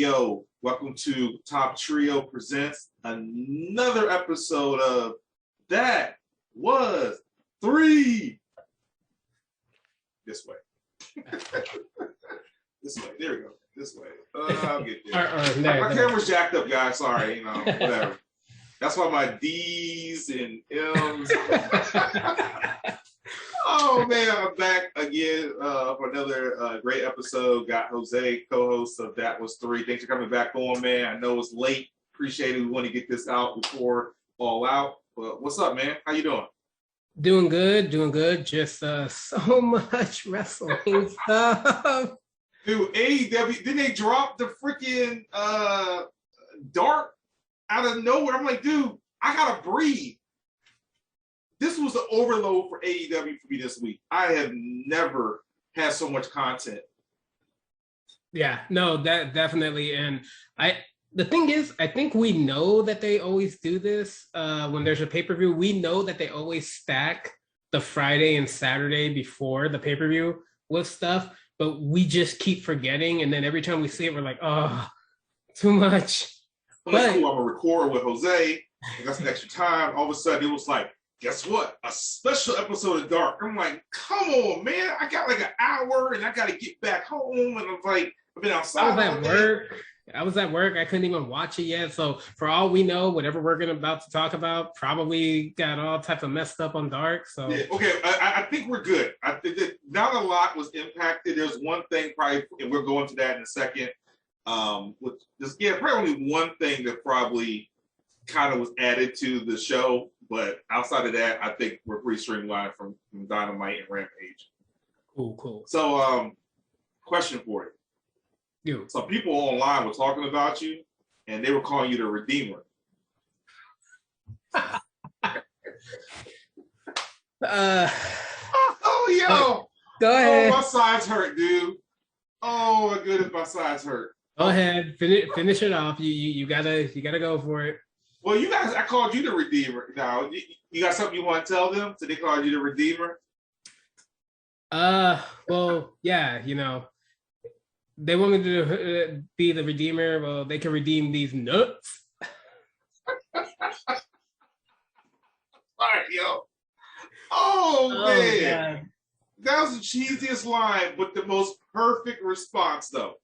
yo, welcome to Top Trio Presents another episode of That Was Three. This way. This way. There we go. This way. I'll get there. My camera's jacked up, guys. Sorry, whatever. That's why my D's and M's. Oh man, I'm back again for another great episode. Got Jose, co-host of That Was Three. Thanks for coming back on, man. I know it's late. Appreciate it. We want to get this out before All Out. But what's up, man? How you doing? Doing good. Just so much wrestling stuff. Dude, AEW, didn't they drop the freaking Dark out of nowhere? I'm like, dude, I gotta breathe. This was an overload for AEW for me this week. I have never had so much content. Yeah, no, that definitely. And the thing is, I think we know that they always do this when there's a pay-per-view. We know that they always stack the Friday and Saturday before the pay-per-view with stuff, but we just keep forgetting. And then every time we see it, we're like, oh, too much. I'm like, cool, I'm gonna record with Jose. I got some extra time. All of a sudden, it was like, guess what? A special episode of Dark. I'm like, come on, man. I got like an hour and I got to get back home. And I'm like, I've been outside. I was at work. I couldn't even watch it yet. So for all we know, whatever we're about to talk about probably got all types of messed up on Dark. So yeah, okay, I think we're good. I think that not a lot was impacted. There's one thing probably, and we're going to that in a second. Probably only one thing that probably kind of was added to the show, but outside of that, I think we're pretty streamlined from Dynamite and Rampage. Cool. So, question for you. Some people online were talking about you, and they were calling you the Redeemer. Yo! Go ahead. Oh, my sides hurt, dude. Oh my goodness, my sides hurt. Go ahead, finish it off. You gotta go for it. Well, you guys, I called you the Redeemer. Now, you got something you want to tell them? So they called you the Redeemer? Well, yeah, they want me to be the Redeemer. Well, they can redeem these nuts. All right, yo. Oh man. God. That was the cheesiest line, but the most perfect response, though.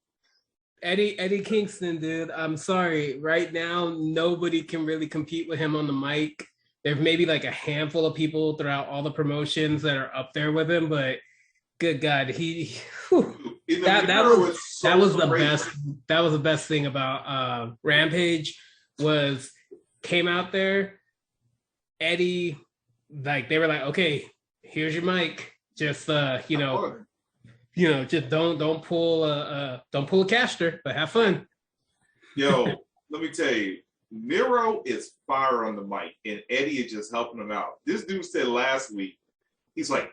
Eddie Kingston, dude. I'm sorry. Right now, nobody can really compete with him on the mic. There's maybe like a handful of people throughout all the promotions that are up there with him, but good God, that was the best. That was the best thing about Rampage was came out there. Eddie, like they were like, okay, here's your mic. Just just don't pull a caster, but have fun. Yo, let me tell you, Miro is fire on the mic, and Eddie is just helping him out. This dude said last week, he's like,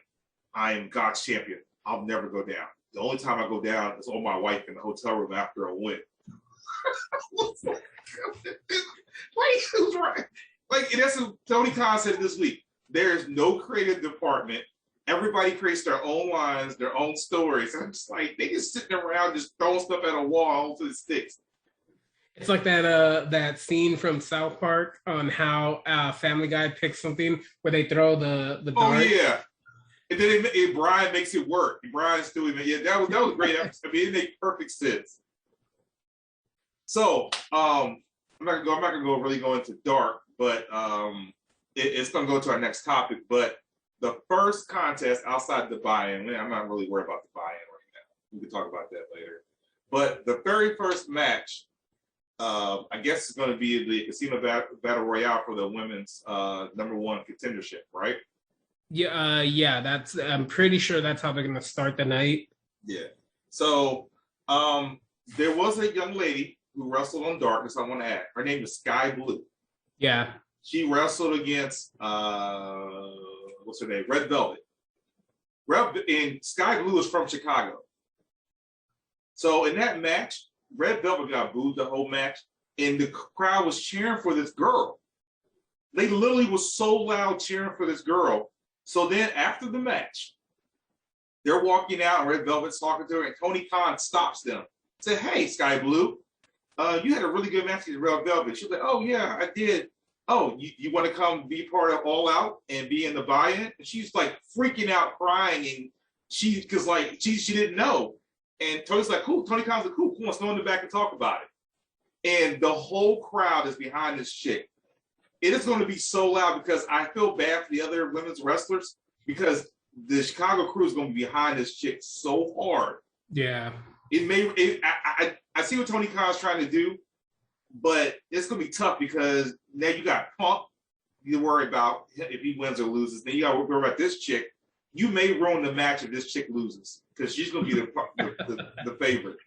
I am God's champion. I'll never go down. The only time I go down is on my wife in the hotel room after a win. Who's right? Like, and that's what Tony Khan said this week. There is no creative department. Everybody creates their own lines, their own stories. I'm just like, they just sitting around just throwing stuff at a wall until it sticks. It's like that scene from South Park on how Family Guy picks something where they throw the dart. Oh yeah, and then Brian makes it work. Brian's doing it. Yeah, that was great. I mean, it made perfect sense. So I'm not gonna really go into Dark, but it's gonna go to our next topic. But the first contest outside the buy-in, I'm not really worried about the buy-in right now. We can talk about that later. But the very first match, I guess, is going to be the Casino Battle Royale for the women's #1 contendership, right? Yeah. I'm pretty sure that's how they're going to start the night. Yeah. So there was a young lady who wrestled on Darkness. I want to add. Her name is Sky Blue. Yeah. She wrestled against what's her name? Red Velvet. And Sky Blue is from Chicago. So in that match, Red Velvet got booed the whole match, and the crowd was cheering for this girl. They literally was so loud cheering for this girl. So then after the match, they're walking out, and Red Velvet's talking to her, and Tony Khan stops them. Said, hey, Sky Blue, you had a really good match with Red Velvet. She was like, oh yeah, I did. Oh, you want to come be part of All Out and be in the buy-in? And she's like freaking out, crying, and because like she didn't know. And Tony's like, cool. Tony Khan's like, cool. Come on, let's go in the back and talk about it. And the whole crowd is behind this chick. It is going to be so loud because I feel bad for the other women's wrestlers because the Chicago crew is going to be behind this chick so hard. Yeah. I see what Tony Khan's trying to do, but it's going to be tough because now you got Punk you worry about if he wins or loses. Then you got to worry about this chick. You may ruin the match if this chick loses because she's going to be the favorite.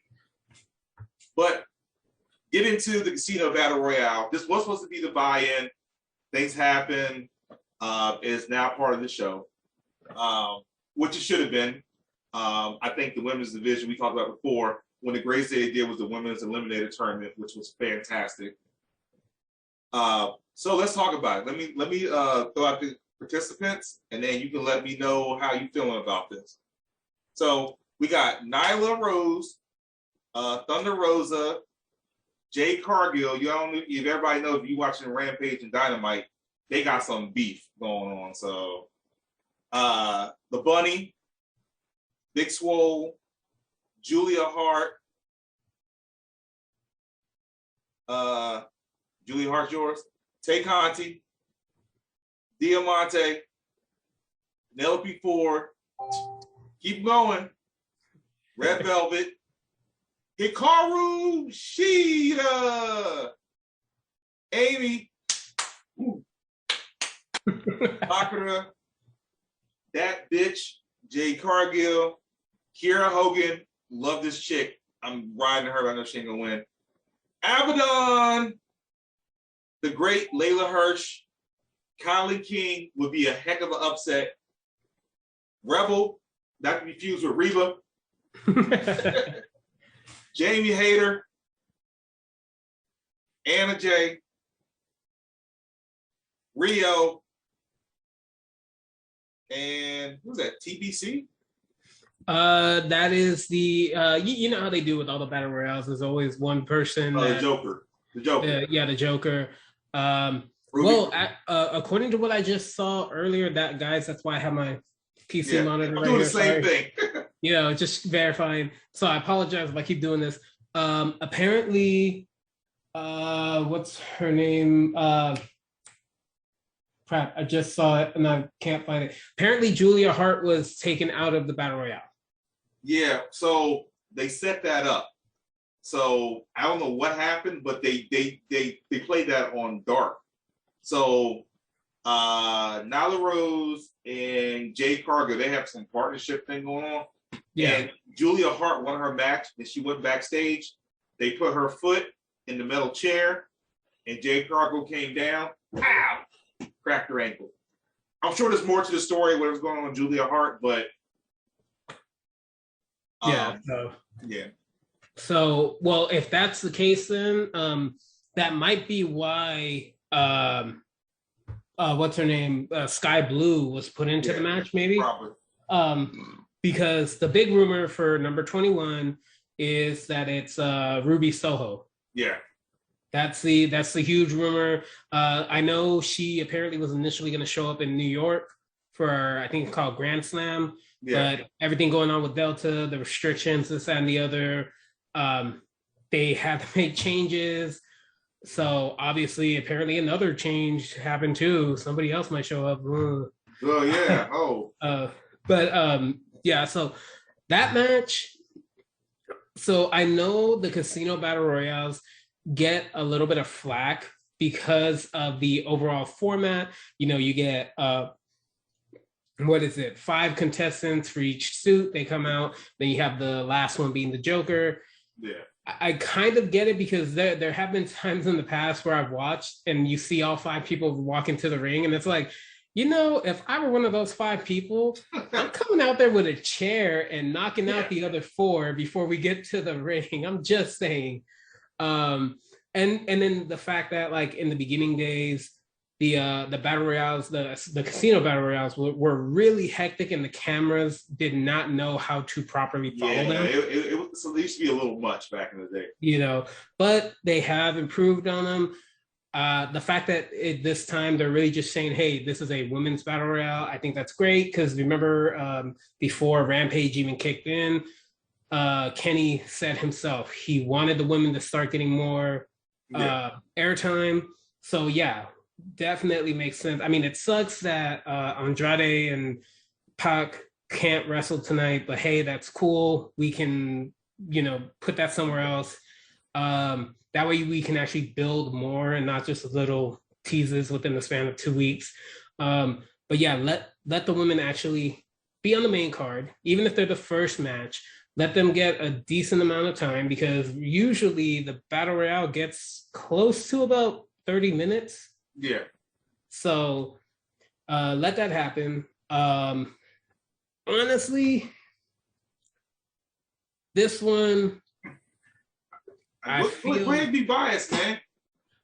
But get into the Casino Battle Royale. This was supposed to be the buy-in. Things happen. It's now part of the show, which it should have been. I think the women's division we talked about before, when the greatest thing they did was the women's eliminator tournament, which was fantastic. So let's talk about it. Let me throw out the participants, and then you can let me know how you feeling about this. So we got Nyla Rose, Thunder Rosa, Jade Cargill. You don't know if everybody knows if you watching Rampage and Dynamite, they got some beef going on. So the Bunny, Big Swole, Julia Hart. Julia Hart's yours. Tay Conti, Diamante, Penelope Ford. Keep going. Red Velvet. Hikaru Shida. Amy. Sakura. That bitch. Jade Cargill. Kiera Hogan. Love this chick. I'm riding her. I know she ain't gonna win. Abaddon. The great Layla Hirsch. Kylie King would be a heck of an upset. Rebel. Not to be fused with Reba. Jamie Hayter. Anna Jay. Rio. And who's that? TBC? That is the you know how they do with all the battle royales. There's always one person. The Joker. The Joker. Yeah, the Joker. Well, according to what I just saw earlier, that's why I have my PC monitor right here. I'm doing the same thing. You know, just verifying. So I apologize if I keep doing this. Apparently, what's her name? Crap, I just saw it and I can't find it. Apparently, Julia Hart was taken out of the battle royale. Yeah, so they set that up. So I don't know what happened, but they played that on Dark. So Nyla Rose and Jade Cargill, they have some partnership thing going on. Yeah. And Julia Hart won her match and she went backstage. They put her foot in the metal chair and Jade Cargill came down, pow, cracked her ankle. I'm sure there's more to the story, what was going on with Julia Hart, but yeah. So, well, if that's the case, then that might be why what's her name, Sky Blue was put into the match, maybe. Probably. Because the big rumor for number 21 is that it's Ruby Soho. Yeah. That's the huge rumor. I know she apparently was initially going to show up in New York for, I think it's called Grand Slam. Yeah. But everything going on with Delta, the restrictions, this and the other, they had to make changes. So obviously, apparently another change happened too. Somebody else might show up. Oh yeah. Oh. Yeah. So that match. So I know the Casino Battle Royales get a little bit of flack because of the overall format. You know, you get 5 contestants for each suit. They come out. Then you have the last one being the Joker. Yeah. I kind of get it because there have been times in the past where I've watched and you see all 5 people walk into the ring and it's like, you know, if I were one of those 5 people, I'm coming out there with a chair and knocking out the other 4 before we get to the ring. I'm just saying. And then the fact that like in the beginning days, the battle royales, the casino battle royales were really hectic, and the cameras did not know how to properly follow them. So they used to be a little much back in the day. You know, but they have improved on them. The fact that this time they're really just saying, hey, this is a women's battle royale, I think that's great, because remember before Rampage even kicked in, Kenny said himself he wanted the women to start getting more airtime. So yeah, definitely makes sense. I mean, it sucks that Andrade and Pac can't wrestle tonight, but hey, that's cool. We can, put that somewhere else. That way we can actually build more and not just little teases within the span of 2 weeks. But yeah, let the women actually be on the main card, even if they're the first match. Let them get a decent amount of time, because usually the battle royale gets close to about 30 minutes. Yeah. So let that happen. Honestly, this one, Go ahead and be biased, man.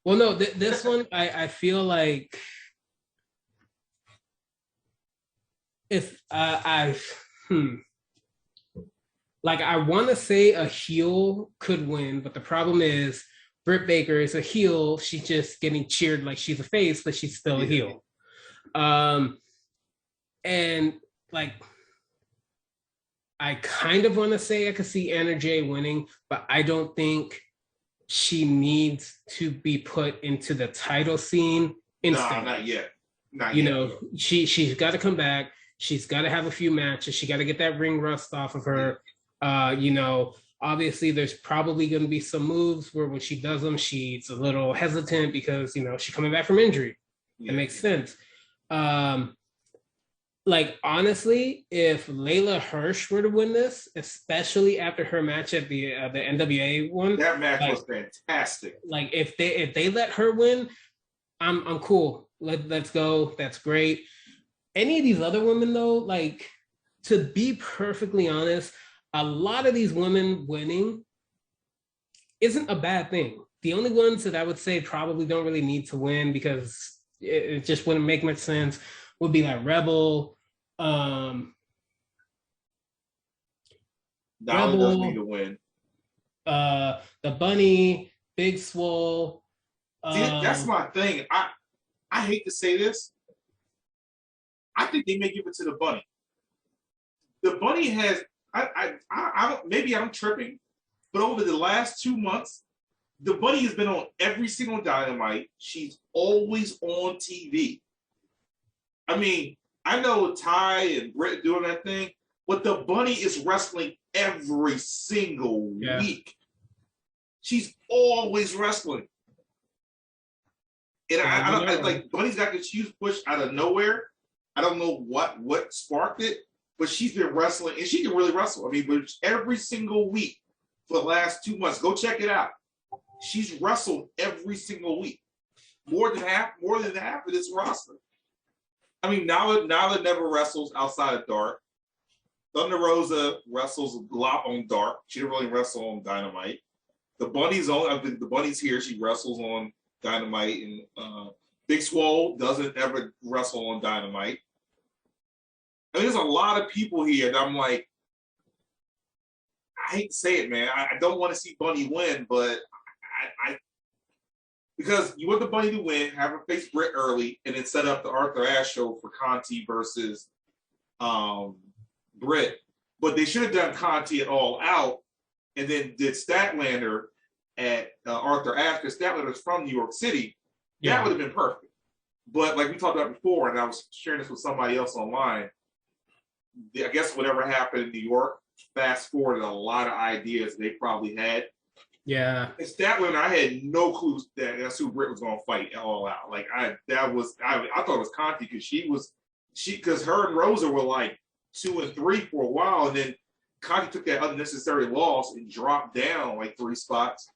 Well, no, this one, I feel like if I want to say a heel could win, but the problem is Britt Baker is a heel. She's just getting cheered like she's a face, but she's still a heel. And like, I kind of want to say I could see Anna Jay winning, but I don't think she needs to be put into the title scene instantly. No, not yet. She's got to come back. She's got to have a few matches. She got to get that ring rust off of her. Obviously there's probably going to be some moves where when she does them, she's a little hesitant because, she's coming back from injury. It makes sense. Honestly, if Layla Hirsch were to win this, especially after her match at the NWA one, that match was fantastic. If they let her win, I'm cool. Let's go. That's great. Any of these other women though, to be perfectly honest, a lot of these women winning isn't a bad thing. The only ones that I would say probably don't really need to win because it just wouldn't make much sense would be like Rebel. Dolly doesn't need to win. The Bunny, Big Swole. See, that's my thing. I hate to say this. I think they may give it to the Bunny. The Bunny has. I don't. Maybe I'm tripping, but over the last 2 months, the Bunny has been on every single Dynamite. She's always on TV. I mean, I know Ty and Britt doing that thing, but the Bunny is wrestling every single week. She's always wrestling. And I like Bunny's got this huge push out of nowhere. I don't know what sparked it, but she's been wrestling and she can really wrestle. I mean, but every single week for the last 2 months, go check it out. She's wrestled every single week. More than half of this roster. I mean, Nala never wrestles outside of Dark. Thunder Rosa wrestles a lot on Dark. She didn't really wrestle on Dynamite. The Bunny's here. She wrestles on Dynamite, and Big Swole doesn't ever wrestle on Dynamite. I mean, there's a lot of people here that I'm like, I hate to say it, man. I don't want to see Bunny win, but I because you want the Bunny to win, have her face Britt early, and then set up the Arthur Ashe show for Conti versus Britt. But they should have done Conti at All Out, and then did Statlander at Arthur Ashe, because Statlander's from New York City. Yeah. That would have been perfect. But like we talked about before, and I was sharing this with somebody else online, I guess whatever happened in New York, fast forwarded a lot of ideas they probably had. Yeah. And Statlander, I had no clue that that's who Britt was going to fight All Out. Like I thought it was Conti because her and Rosa were like 2 and 3 for a while, and then Conti took that unnecessary loss and dropped down like 3 spots.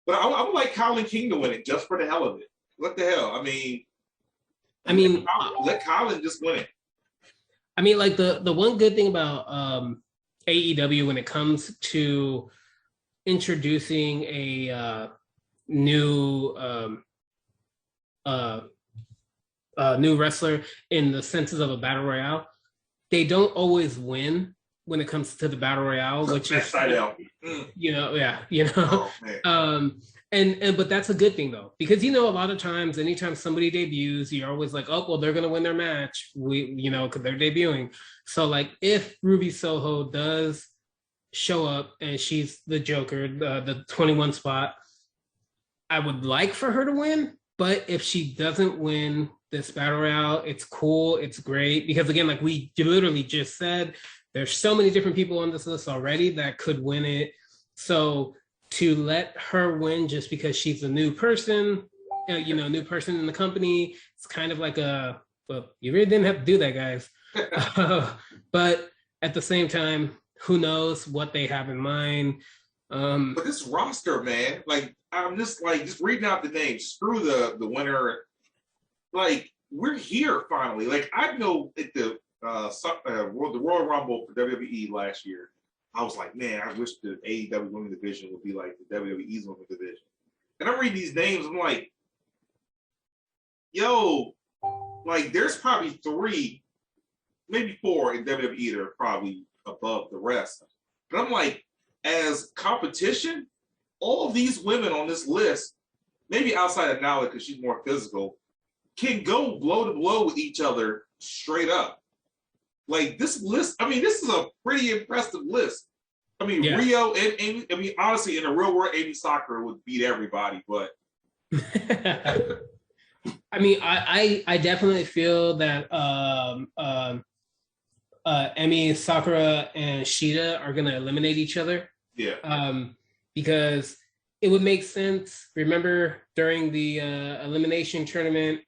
But I would like Colin King to win it just for the hell of it. What the hell? I mean, let Colin just win it. I mean, like the one good thing about AEW when it comes to introducing a new uh, new wrestler in the senses of a battle royale, they don't always win when it comes to the battle royale, which is you know, yeah, you know, oh, but that's a good thing though, because you know, a lot of times, anytime somebody debuts, you're always like, oh, well, they're gonna win their match, you know, because they're debuting. So like, if Ruby Soho does show up and she's the Joker, the 21 spot, I would like for her to win, but if she doesn't win this battle royale, it's cool, it's great, because again, like we literally just said, there's so many different people on this list already that could win it. So to let her win just because she's a new person, you know, new person in the company, it's kind of like a, well, you really didn't have to do that, guys. But at the same time, who knows what they have in mind. But this roster, man, like I'm just reading out the names. Screw the winner. Like we're here finally. Like I know at the Royal Rumble for WWE last year, I was like, man, I wish the AEW Women's Division would be like the WWE's Women's Division. And I'm reading these names, I'm like, yo, like there's probably 3, maybe 4 in WWE that are probably above the rest. But I'm like, as competition, all of these women on this list, maybe outside of Nala because she's more physical, can go blow to blow with each other straight up. Like this list, I mean, this is a pretty impressive list. I mean, yeah. Rio and Amy, I mean, honestly, in the real world, Amy Sakura would beat everybody, but I mean, I definitely feel that Emi Sakura and Shida are gonna eliminate each other. Yeah. Because it would make sense. Remember during the elimination tournament,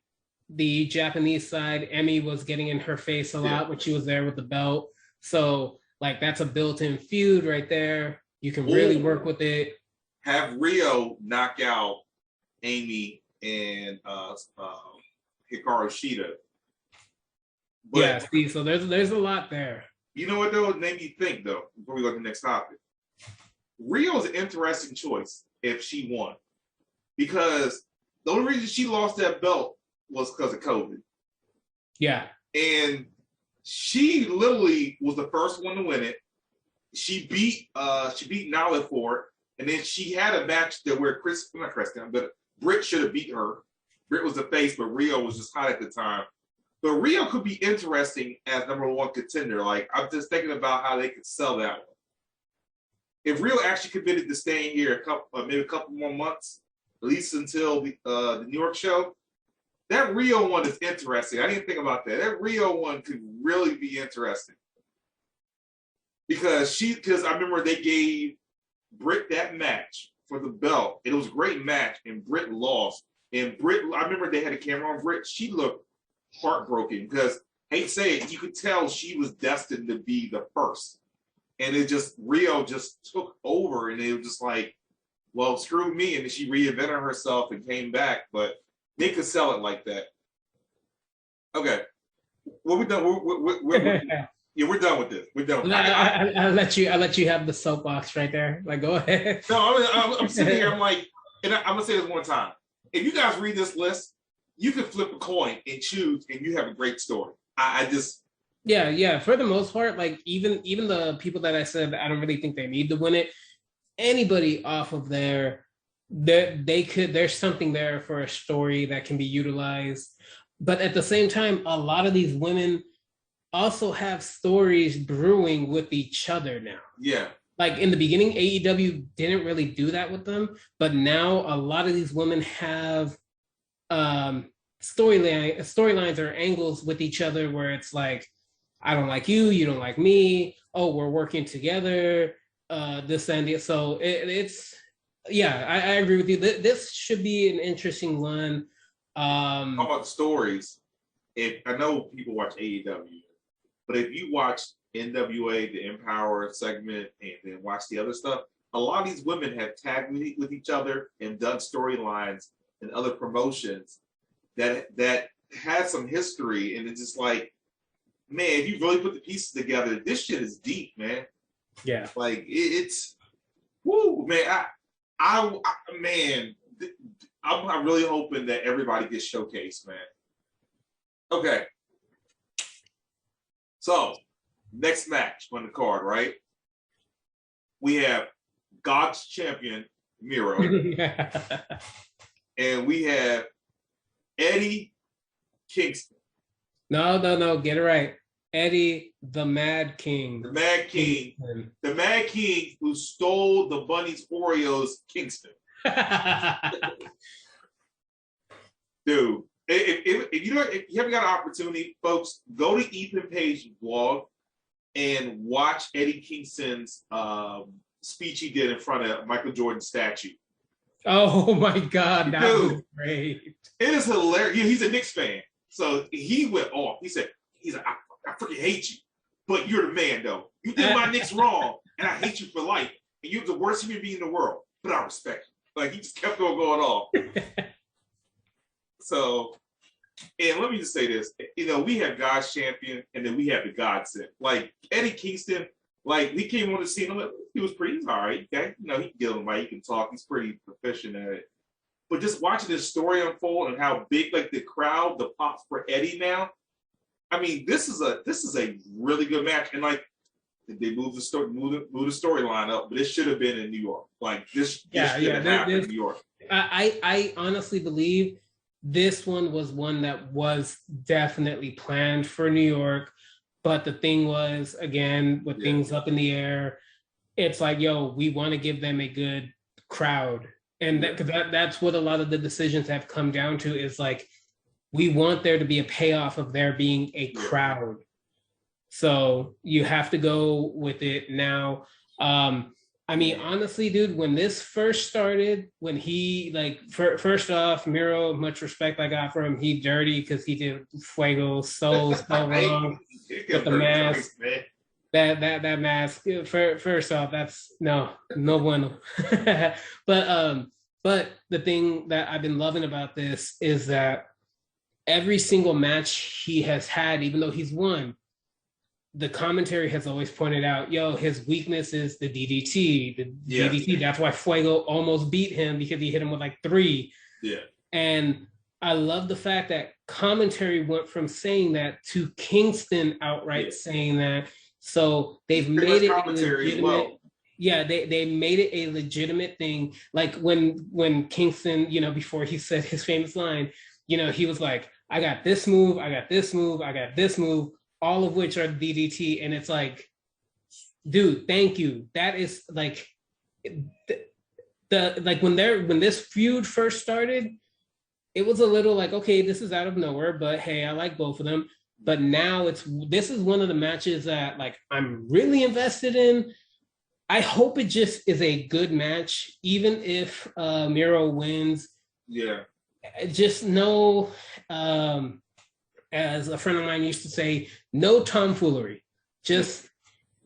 the Japanese side, Emi was getting in her face a lot when she was there with the belt. So like that's a built-in feud right there. You can really work with it. Have Rio knock out Amy and Hikaru Shida. But, yeah, see, so there's a lot there. You know what though? It made me think though, before we go to the next topic. Rio's an interesting choice if she won. Because the only reason she lost that belt was because of COVID. Yeah. And she literally was the first one to win it. She beat Nala for it. And then she had a match that where but Britt should have beat her. Britt was the face, but Rio was just hot at the time. But Rio could be interesting as #1 contender. Like, I'm just thinking about how they could sell that one. If Rio actually committed to staying here maybe a couple more months, at least until the New York show, that Rio one is interesting. I didn't think about that. That Rio one could really be interesting. Because I remember they gave Britt that match for the belt. It was a great match, and Britt lost. And Britt, I remember they had a camera on Britt. She looked heartbroken because, hate to say it, you could tell she was destined to be the first. And it just, Rio just took over, and it was just like, well, screw me. And then she reinvented herself and came back. But they could sell it like that. Okay. Well, we're done. We're done with this. We're done with it. I'll let you have the soapbox right there. Like, go ahead. No, I'm sitting here, I'm like, and I'm going to say this one time. If you guys read this list, you can flip a coin and choose, and you have a great story. I just... Yeah. For the most part, like even the people that I said I don't really think they need to win it, anybody off of there, there's something there for a story that can be utilized. But at the same time, a lot of these women also have stories brewing with each other now. Yeah. Like in the beginning, AEW didn't really do that with them, but now a lot of these women have storylines or angles with each other where it's like, I don't like you, you don't like me. Oh, we're working together. This and that. So it's yeah, I agree with you. This should be an interesting one. How about stories? If I know people watch AEW, but if you watch NWA, the Empower segment, and then watch the other stuff, a lot of these women have tagged with each other and done storylines and other promotions that has some history, and it's just like, man, if you really put the pieces together, this shit is deep, man. Yeah. Like it's woo, man. I man, I'm really hoping that everybody gets showcased, man. Okay. So, next match on the card, right? We have God's champion, Miro. And we have Eddie Kingston. No, get it right. Eddie, the Mad King. The Mad King. Kingston. The Mad King who stole the Bunny's Oreos, Kingston. Dude, if you haven't got an opportunity, folks, go to Ethan Page's blog and watch Eddie Kingston's speech he did in front of Michael Jordan's statue. Oh my God, that was great. It is hilarious. He's a Knicks fan, so he went off. He's like, I freaking hate you, but you're the man, though. You did my Knicks wrong, and I hate you for life. And you're the worst human being in the world, but I respect you. Like, he just kept on going off. So, and let me just say this. We have God's champion, and then we have the Godsend. Like, Eddie Kingston, like, he came on the scene, he's all right. Okay? He can get on the mic, he can talk, he's pretty proficient at it. But just watching this story unfold and how big, like, the crowd, the pops for Eddie now, I mean, this is a really good match. And, like, they moved the storyline up, but it should have been in New York. Like, this should have happened in New York. I honestly believe this one was one that was definitely planned for New York. But the thing was, again, with things up in the air, it's like, yo, we want to give them a good crowd. And that's what a lot of the decisions have come down to, is like, we want there to be a payoff of there being a crowd. So you have to go with it now. I mean, honestly, dude, when this first started, when he, like, first off, Miro, much respect I got for him. He dirty because he did Fuego so wrong with the mask. That mask. First off, that's no bueno. But the thing that I've been loving about this is that every single match he has had, even though he's won, the commentary has always pointed out, yo, his weakness is the DDT. DDT, that's why Fuego almost beat him, because he hit him with like 3. Yeah. And I love the fact that commentary went from saying that to Kingston outright saying that. So they've made it a legitimate. Yeah, they made it a legitimate thing. Like when Kingston, before he said his famous line, he was like, I got this move, I got this move, I got this move, all of which are DDT. And it's like, dude, thank you. That is like when this feud first started, it was a little like, okay, this is out of nowhere, but hey, I like both of them. But now this is one of the matches that, like, I'm really invested in. I hope it just is a good match, even if Miro wins. Yeah. Just know, as a friend of mine used to say, no tomfoolery. Just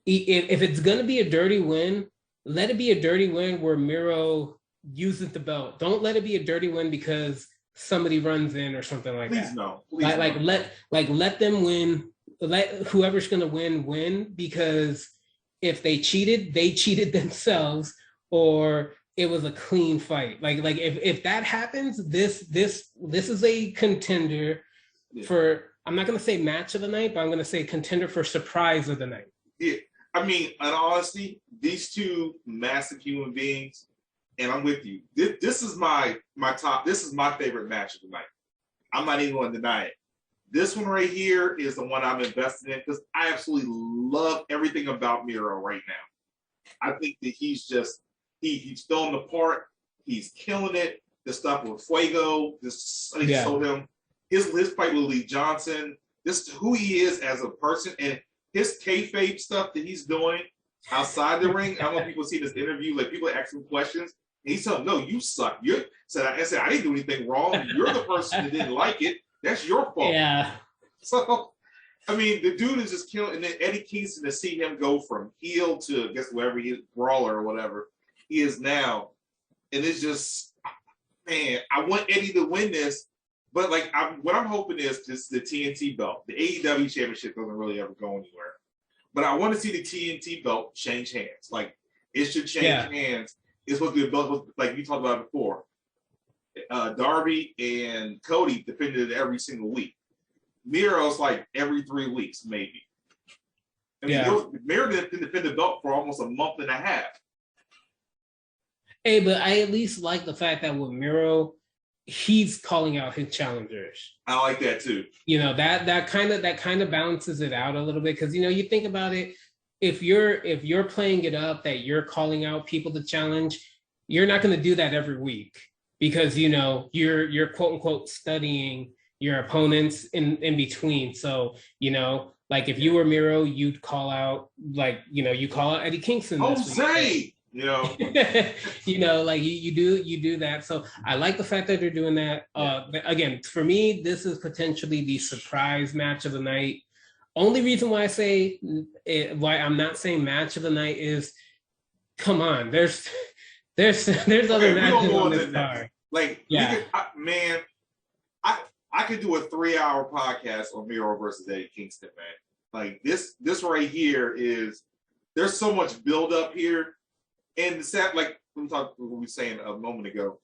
if it's gonna be a dirty win, let it be a dirty win where Miro uses the belt. Don't let it be a dirty win because somebody runs in or something like that. Let them win. Let whoever's gonna win, because if they cheated themselves, or it was a clean fight. Like if that happens, this is a contender for, I'm not gonna say match of the night, but I'm gonna say contender for surprise of the night. Yeah, I mean, in honesty, these two massive human beings, and I'm with you. This is my top. This is my favorite match of the night. I'm not even going to deny it. This one right here is the one I'm invested in because I absolutely love everything about Miro right now. I think that he's just he's filling the part. He's killing it. The stuff with Fuego, showed him his fight with Lee Johnson. This is who he is as a person, and his kayfabe stuff that he's doing outside the ring. I don't know if people see this interview. Like, people ask him questions, and he's telling them, "No, you suck." I said, "I didn't do anything wrong. You're the person that didn't like it. That's your fault." Yeah. So, I mean, the dude is just killing. And then Eddie Kingston, to see him go from heel to, I guess, wherever he is, brawler or whatever he is now, and it's just, man, I want Eddie to win this. But like, what I'm hoping is just the TNT belt. The AEW championship doesn't really ever go anywhere. But I want to see the TNT belt change hands. Like, it should change hands. It's what the belt was, like you talked about before. Darby and Cody defended it every single week. Miro's like every 3 weeks, maybe. I mean, Miro didn't defend the belt for almost a month and a half. Hey, but I at least like the fact that with Miro, he's calling out his challengers. I like that too. You know, that kind of balances it out a little bit, because you know, you think about it, if you're playing it up that you're calling out people to challenge, you're not going to do that every week, because you know you're quote unquote studying your opponents in between. So you know, like if you were Miro, you'd call out, like, you know, you call out Eddie Kingston. Jose, you know, you know, like you do that. So I like the fact that they're doing that. Again, for me, this is potentially the surprise match of the night. Only reason why I say why I'm not saying match of the night is, come on, there's other matches on this card. Like, yeah, man, I could do a 3-hour podcast on Miro versus Eddie Kingston, man. Like this right here is, there's so much build up here, and the set, like we were saying a moment ago,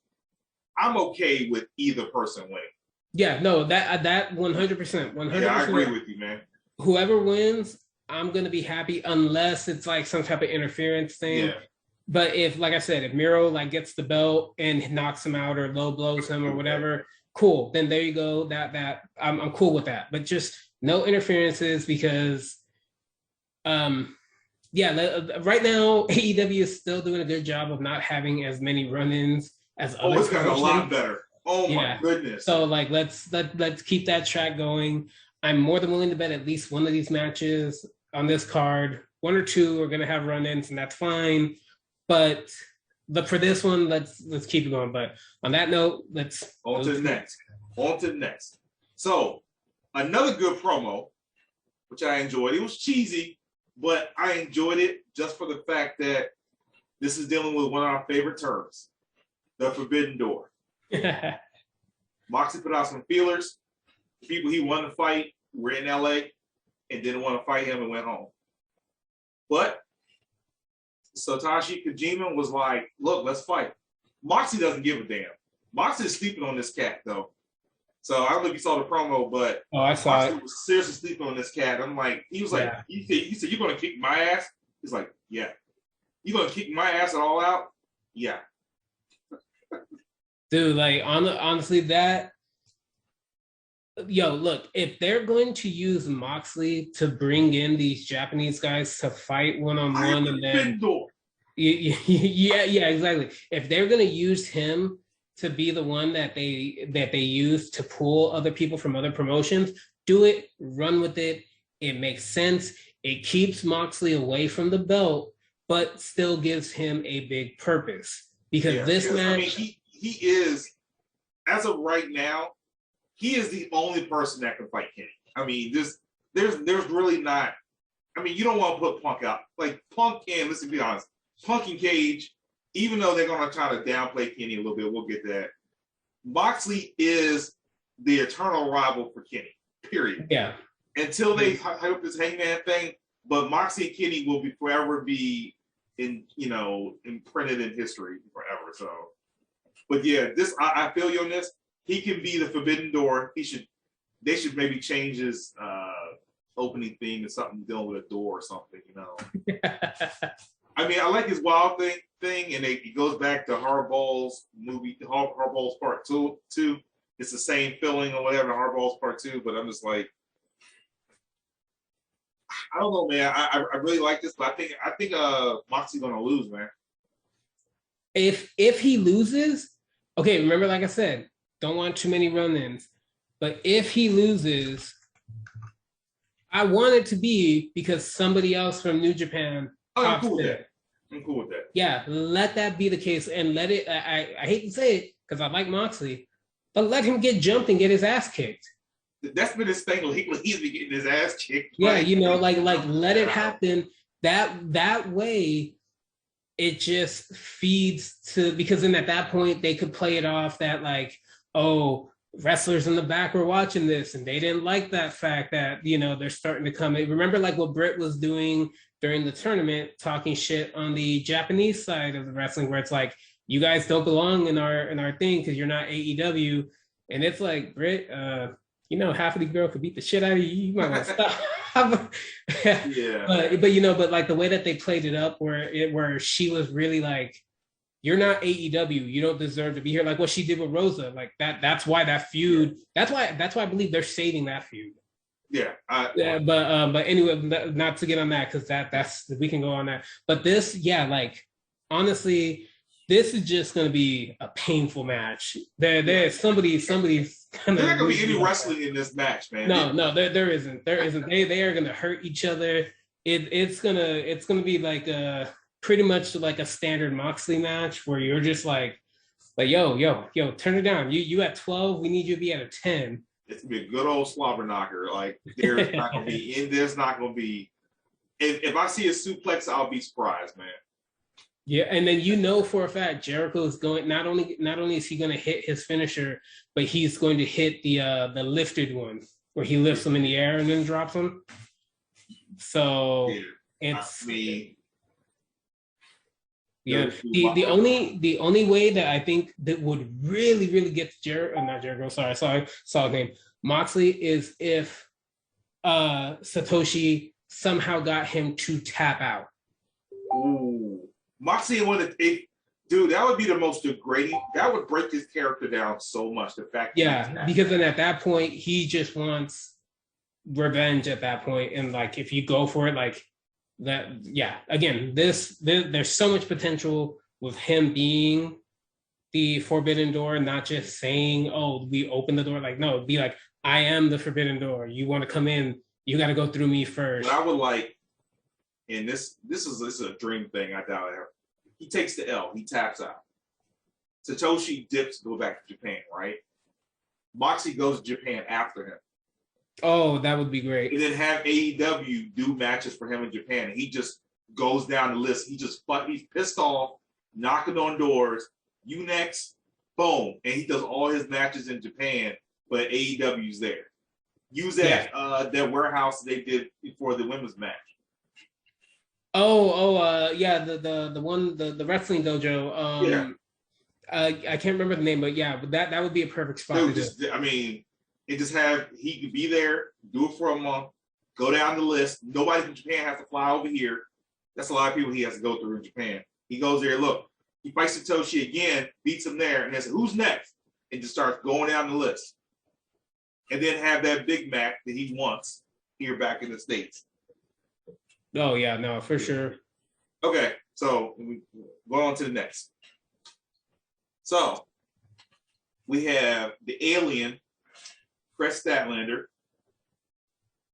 I'm okay with either person winning. Yeah, no, that 100%. Yeah, I agree with you, man. Whoever wins, I'm gonna be happy, unless it's like some type of interference thing. Yeah. But if, like I said, if Miro like gets the belt and knocks him out or low blows him or whatever, cool. Then there you go. That I'm cool with that. But just no interferences, because, right now AEW is still doing a good job of not having as many run-ins as other. Oh, it's gotten a lot better. Oh my goodness. So like let's keep that track going. I'm more than willing to bet at least one of these matches on this card. 1 or 2 are gonna have run-ins, and that's fine. But for this one, let's keep it going. But on that note, let's on to the next. So another good promo, which I enjoyed. It was cheesy, but I enjoyed it just for the fact that this is dealing with one of our favorite terms, the Forbidden Door. Moxley put out some feelers. The people he wanted to fight were in LA and didn't want to fight him and went home. But Satoshi Kojima was like, look, let's fight. Moxley doesn't give a damn. Moxley's sleeping on this cat, though. So I don't know if you saw the promo, but I saw Moxley was seriously sleeping on this cat. I'm like, he was like, he said, you're going to kick my ass? He's like, yeah. You going to kick my ass at All Out? Yeah. Dude, like, honestly, that, look, if they're going to use Moxley to bring in these Japanese guys to fight one-on-one, and then exactly. If they're going to use him to be the one that they use to pull other people from other promotions, do it, run with it. It makes sense. It keeps Moxley away from the belt, but still gives him a big purpose, because this match, I mean, he is, as of right now, he is the only person that can fight Kenny. I mean, there's really not. I mean, you don't want to put Punk out. Like, Punk and, let's be honest, Punk and Cage, even though they're going to try to downplay Kenny a little bit, we'll get that. Moxley is the eternal rival for Kenny, period. Yeah. Until they hype up this Hangman thing, but Moxley and Kenny will forever be imprinted in history forever. So, but yeah, I feel you on this. He can be the Forbidden Door. They should maybe change his opening theme to something dealing with a door or something, you know. I mean, I like his Wild thing, and it goes back to Hardball's movie, Hardball's Part 2. It's the same feeling or whatever, Hardball's Part 2, but I'm just like, I don't know, man. I really like this, but I think Moxie's gonna lose, man. If he loses, okay, remember, like I said, don't want too many run-ins. But if he loses, I want it to be because somebody else from New Japan. Oh, I'm cool with that. I'm cool with that. Yeah, let that be the case, and let it. I hate to say it because I like Moxley, but let him get jumped and get his ass kicked. That's been his thing. He's been getting his ass kicked. Yeah, like let it happen. That way, it just feeds to, because then at that point they could play it off that like, oh, wrestlers in the back were watching this and they didn't like that fact that, they're starting to come in. Remember like what Britt was doing during the tournament, talking shit on the Japanese side of the wrestling, where it's like, you guys don't belong in our thing because you're not AEW. And it's like, Britt, half of these girls could beat the shit out of you. You might want to stop. Yeah. But like the way that they played it up, where she was really like, you're not AEW. You don't deserve to be here. Like what she did with Rosa. Like that. That's why that feud. That's why I believe they're saving that feud. Yeah. But anyway, not to get on that because that's we can go on that. But this, yeah, like honestly, this is just going to be a painful match. There's somebody's gonna. There's not gonna be any wrestling in this match, man. No, there isn't. There isn't. They are gonna hurt each other. It's gonna be like pretty much like a standard Moxley match where you're just like yo, turn it down. You at 12, we need you to be at a 10. It's gonna be a good old slobber knocker. Like there's not gonna be in. There's not gonna be. If I see a suplex, I'll be surprised, man. Yeah, and then for a fact Jericho is going. Not only is he going to hit his finisher, but he's going to hit the lifted one where he lifts them in the air and then drops them. So it's the only way that I think that would really get Jericho. Sorry, saw his name. Moxley is if Satoshi somehow got him to tap out. Ooh. Moxley dude, that would be the most degrading. That would break his character down so much. The fact, because then at that point he just wants revenge. At that point, and like if you go for it, like that, Again, there's so much potential with him being the forbidden door, not just saying, "Oh, we open the door." Like, no, be like, "I am the forbidden door. You want to come in? You got to go through me first." But I would like. And this is a dream thing. I doubt it. He takes the L. He taps out. Satoshi dips to go back to Japan, right? Moxie goes to Japan after him. Oh, that would be great. And then have AEW do matches for him in Japan. And he just goes down the list. He's pissed off, knocking on doors. You next, boom. And he does all his matches in Japan, but AEW's there. Use that warehouse they did before the women's match. The one, the wrestling dojo. I can't remember the name, but that would be a perfect spot. Dude, he could be there, do it for a month, go down the list. Nobody from Japan has to fly over here. That's a lot of people he has to go through in Japan. He goes there, look, he fights Satoshi again, beats him there, and then says, "Who's next?" And just starts going down the list. And then have that big match that he wants here back in the States. Oh yeah, no, for sure. Okay, so we go on to the next. So we have the alien, Chris Statlander.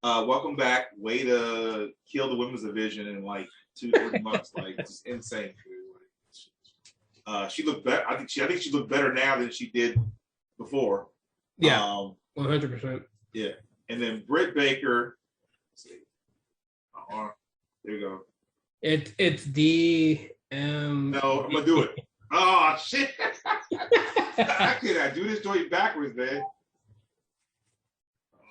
Welcome back. Way to kill the women's division in like 2-3 months. Like it's insane. She looked better. I think she looked better now than she did before. Yeah, 100%. Yeah, and then Britt Baker. Let's see. There you go. It's D. No, I'm gonna do it. Oh shit! How can I do this joint backwards, man?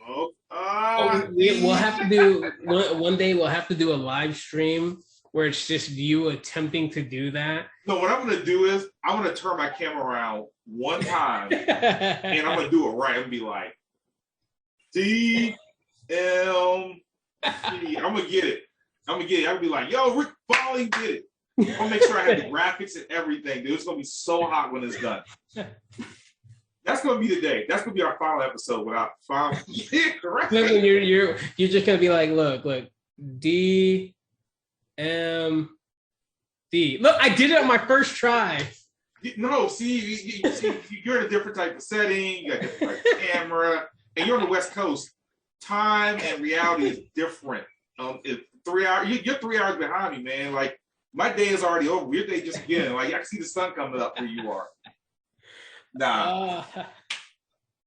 We'll have to do one day. We'll have to do a live stream where it's just you attempting to do that. No, what I'm gonna do is I'm gonna turn my camera around one time, and I'm gonna do it right. I'm gonna be like D M C. I'm gonna get it. I'm gonna be like, yo, Rick Foley did it. I'm gonna make sure I have the graphics and everything, dude. It's gonna be so hot when it's done. That's gonna be the day. That's gonna be our final episode without final. Yeah, correct. You're just gonna be like, look, D M D. Look, I did it on my first try. No, see, you're in a different type of setting. You got a different type of camera, and you're on the West Coast. Time and reality is different. 3 hours. You're 3 hours behind me, man. Like my day is already over. Your day just beginning. Like I can see the sun coming up where you are. Nah.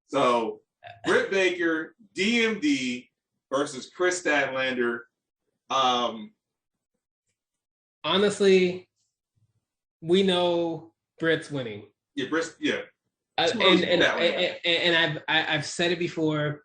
So Britt Baker, DMD versus Chris Statlander. Honestly, we know Britt's winning. Yeah, Britt's and I've said it before.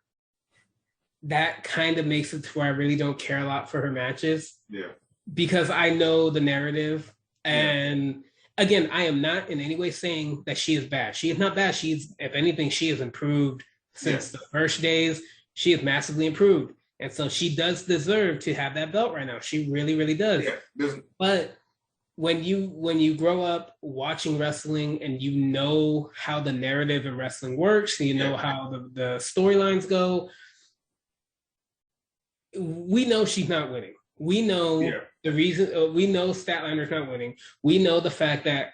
That kind of makes it to where I really don't care a lot for her matches. Yeah. Because I know the narrative and again, I am not in any way saying that she is bad. She is not bad. She's, if anything, she has improved since the first days. She has massively improved. And so she does deserve to have that belt right now. She really, really does. Yeah. But when you grow up watching wrestling and you know how the narrative in wrestling works, you know how the storylines go, we know she's not winning. We know the reason. We know Statlander's not winning. We know the fact that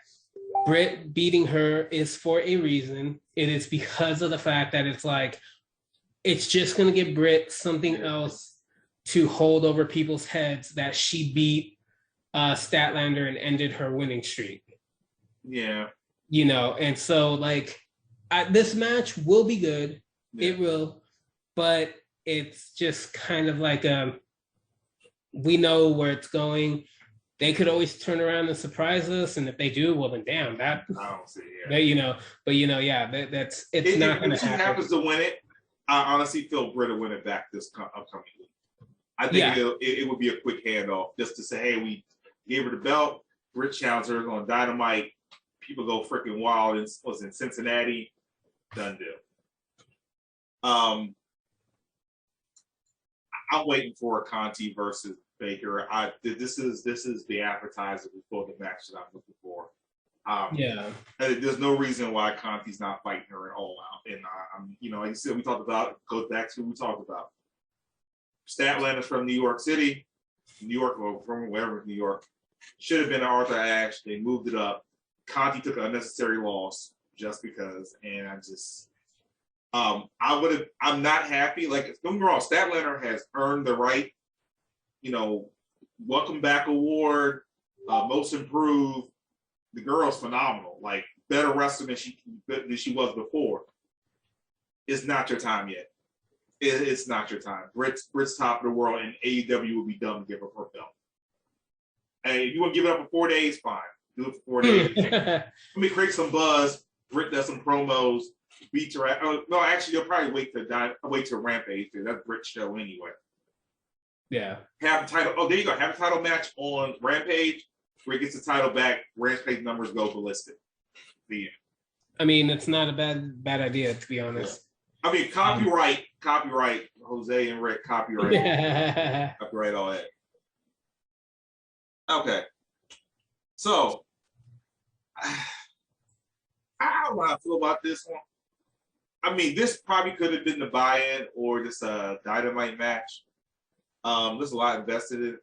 Britt beating her is for a reason. It is because of the fact that it's like, it's just going to give Britt something else to hold over people's heads that she beat Statlander and ended her winning streak. Yeah. You know, and so like this match will be good. Yeah. It will, but it's just kind of like we know where it's going. They could always turn around and surprise us, and if they do, well then damn that. I don't see it. That, you know, but you know, yeah, that's it's not going to happen. If she happens to win it, I honestly feel Britt will win it back this upcoming week. I think it would be a quick handoff just to say, hey, we gave her the belt. Britt challenged her on Dynamite. People go freaking wild. It was in Cincinnati. Done deal. I'm waiting for a Conti versus Baker. This is the appetizer before the match that I'm looking for. There's no reason why Conti's not fighting her at All Out. And I'm, you know, like you said, we talked about, goes back to what we talked about. Statlander's from New York City, New York, or from wherever, New York. Should have been Arthur Ashe. They moved it up. Conti took an unnecessary loss just because, and I just, I'm not happy. Like, don't get me wrong, Statlander has earned the right, you know, welcome back award, most improved. The girl's phenomenal, like better wrestler than she was before. It's not your time yet. It's not your time. Britt's top of the world, and AEW will be dumb to give her her belt. Hey, if you want to give it up for 4 days, fine. Do it for 4 days. Let me create some buzz. Britt does some promos. Beat her. No, actually, you'll probably wait to Rampage. That's Britt's show anyway. Yeah. Have the title. Oh, there you go. Have a title match on Rampage. Where he gets the title back, Rampage numbers go ballistic. The end. I mean, it's not a bad idea, to be honest. Yeah. I mean, copyright, Jose and Rick, copyright, copyright all that. Okay, so I don't know how I feel about this one. I mean, this probably could have been the buy-in or just a Dynamite match. There's a lot invested in it.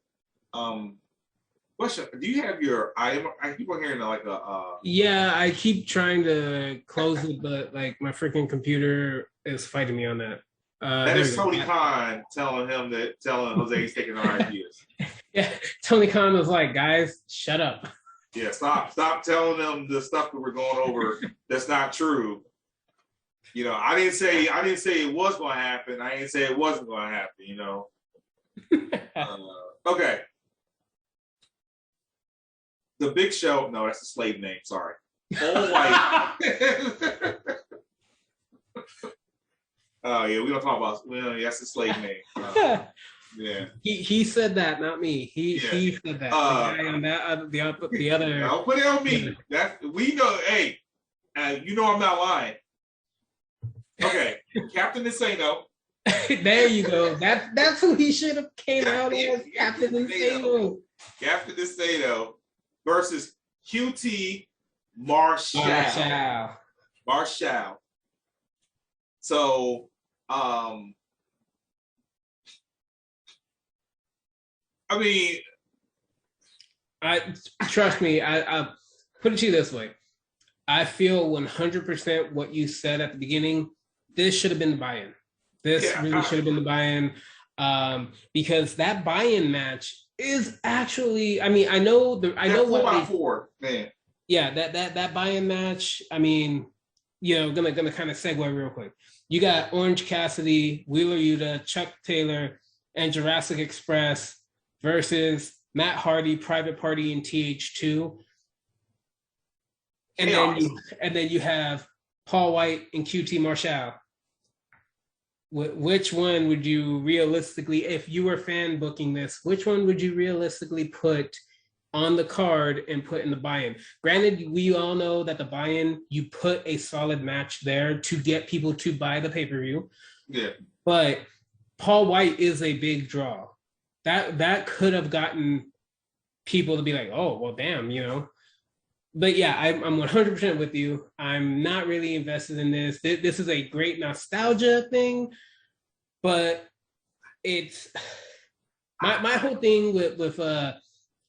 Question: do you have your? I keep on hearing like a. Yeah, I keep trying to close it, but like my freaking computer is fighting me on that. That is Tony Khan telling Jose he's taking our ideas. Yeah, Tony Khan was like, "Guys, shut up." Yeah, stop telling them the stuff that we're going over that's not true. You know, I didn't say it was going to happen. I didn't say it wasn't going to happen. You know. Okay. The Big Show, no, that's a slave name, sorry. All White. Oh, yeah, we don't talk about, that's a slave name. Yeah. He said that, not me. He said that. The guy on that, the other. Don't put it on me. We know, hey, you know I'm not lying. Okay, Captain Insano. There you go. That's who he should have came out as, Captain Insano. Captain Insano. Versus QT Marshall. So, I mean, trust me. I put it to you this way. I feel 100% what you said at the beginning. This should have been the buy-in. This really should have been the buy-in, because that buy-in match is actually, I mean, I know what 4x4, man. Yeah, that buy-in match. I mean, you know, gonna kind of segue real quick. You got Orange Cassidy, Wheeler Yuta, Chuck Taylor, and Jurassic Express versus Matt Hardy, Private Party, and TH2. And then you have Paul White and QT Marshall. Which one would you realistically, if you were fan booking this, which one would you realistically put on the card and put in the buy-in. Granted, we all know that the buy-in, you put a solid match there to get people to buy the pay-per-view. Yeah. But Paul White is a big draw. That could have gotten people to be like, oh, well, damn, you know. But yeah, I'm 100% with you. I'm not really invested in this. This is a great nostalgia thing, but it's my whole thing with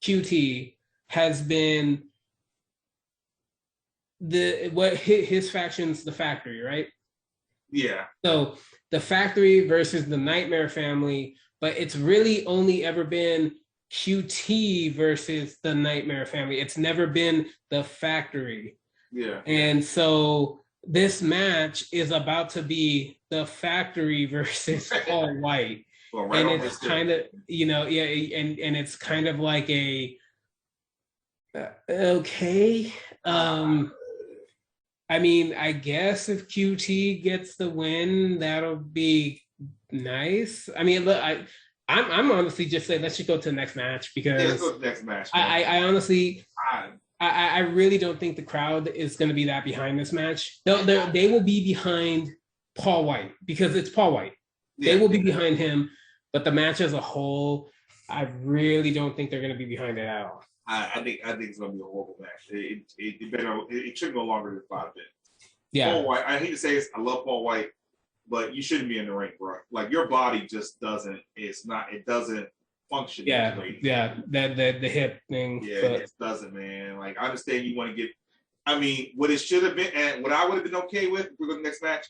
QT has been his faction's the Factory, right? Yeah. So the Factory versus the Nightmare Family, but it's really only ever been QT versus the Nightmare Family. It's never been the Factory. Yeah. And so this match is about to be the Factory versus Paul White. Well, right, and it's kind of, you know, yeah, and it's kind of like a okay. I mean, I guess if QT gets the win, that'll be nice. I mean, look, I'm honestly just saying let's just go to the next match because let's go to the next match. I honestly, I really don't think the crowd is going to be that behind this match. They will be behind Paul White because it's Paul White. Yeah, they will be behind him, but the match as a whole, I really don't think they're going to be behind it at all. I think it's going to be a horrible match. It shouldn't go longer than 5 minutes. Yeah. Paul White. I hate to say this. I love Paul White, but you shouldn't be in the ring, bro. Like your body just doesn't. It doesn't function. Yeah. Yeah. The hip thing. Yeah, it doesn't, man. Like I understand you want to get. I mean, what it should have been, and what I would have been okay with. We're going to the next match.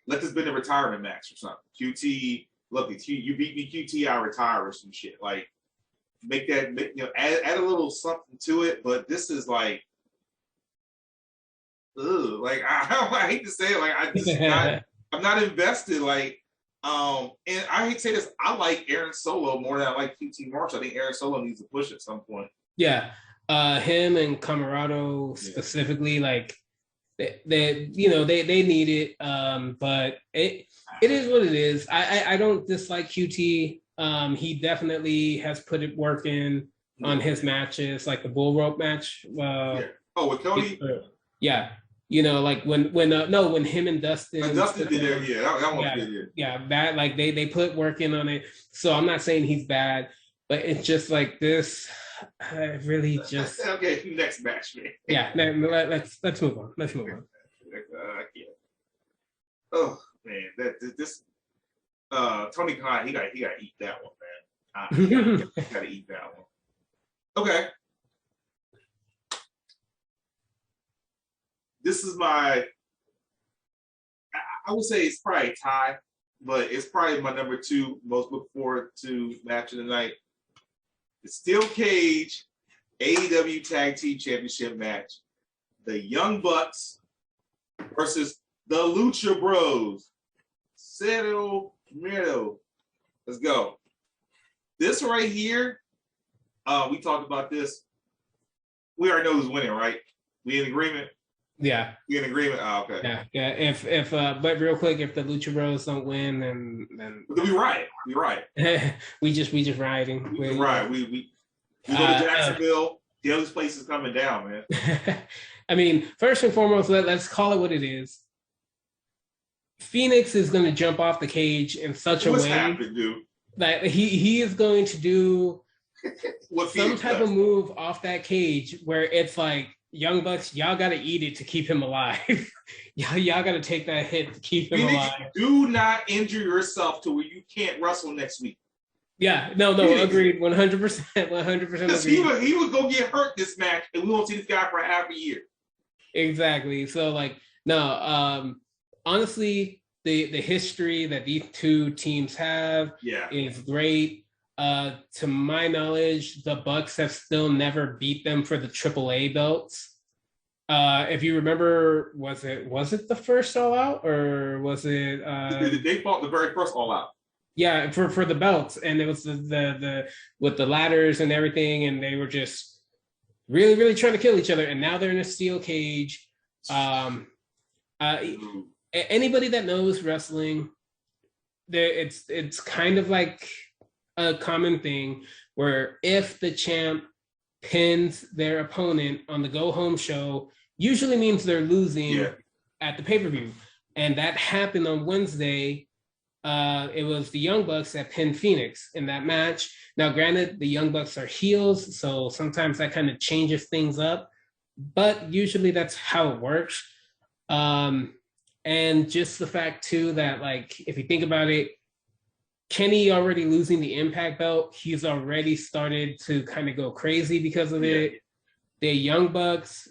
Let this been a retirement match or something. QT, look, you beat me, QT, I retire or some shit. Like. Make that, add a little something to it, but this is like, ugh, like I hate to say it, like I'm not invested, like, and I hate to say this, I like Aaron Solo more than I like QT Marshall. I think Aaron Solo needs to push at some point. Yeah, him and Camarado specifically, like they need it, but it is what it is. I don't dislike QT. He definitely has put it work in on his matches, like the bull rope match. Oh, with Cody? Yeah. You know, like when him and Dustin. Dustin did it, yeah. That one did it. Yeah, that like they put work in on it. So I'm not saying he's bad, but it's just like this. I really just okay. Next match, man. Yeah, let's move on. Let's move on. I can't. Oh man, this. Tony Khan, he got to eat that one, man. He got to eat that one. Okay. This is my. I would say it's probably a tie, but it's probably my number 2 most look forward to match of the night. The Steel Cage AEW Tag Team Championship match. The Young Bucks versus the Lucha Bros. Cero Miedo. Let's go. This right here, we talked about this. We already know who's winning, right? We in agreement? Yeah. We in agreement? Oh, okay. Yeah. If but real quick, if the Lucha Bros don't win, then we riot. We riot. we just rioting. We riot. We go to Jacksonville. Daily's place is coming down, man. I mean, first and foremost, let's call it what it is. Phoenix is going to jump off the cage in such a way that he is going to do some type of move off that cage where it's like, Young Bucks, y'all got to eat it to keep him alive. y'all got to take that hit to keep him alive. Do not injure yourself to where you can't wrestle next week. Yeah, no, agreed, 100%, 100%. He would go get hurt this match, and we won't see this guy for half a year. Exactly. So, like, no, honestly, the history that these two teams have is great. To my knowledge, the Bucks have still never beat them for the AAA belts. If you remember, was it the first All Out, or was it? They fought the very first All Out. Yeah, for the belts, and it was the with the ladders and everything, and they were just really, really trying to kill each other. And now they're in a steel cage. Anybody that knows wrestling, it's kind of like a common thing where if the champ pins their opponent on the go home show usually means they're losing at the pay-per-view. And that happened on Wednesday. It was the Young Bucks that pinned Phoenix in that match. Now, granted, the Young Bucks are heels, so sometimes that kind of changes things up, but usually that's how it works. And just the fact too that, like, if you think about it, Kenny already losing the Impact belt, he's already started to kind of go crazy because of it. The Young Bucks,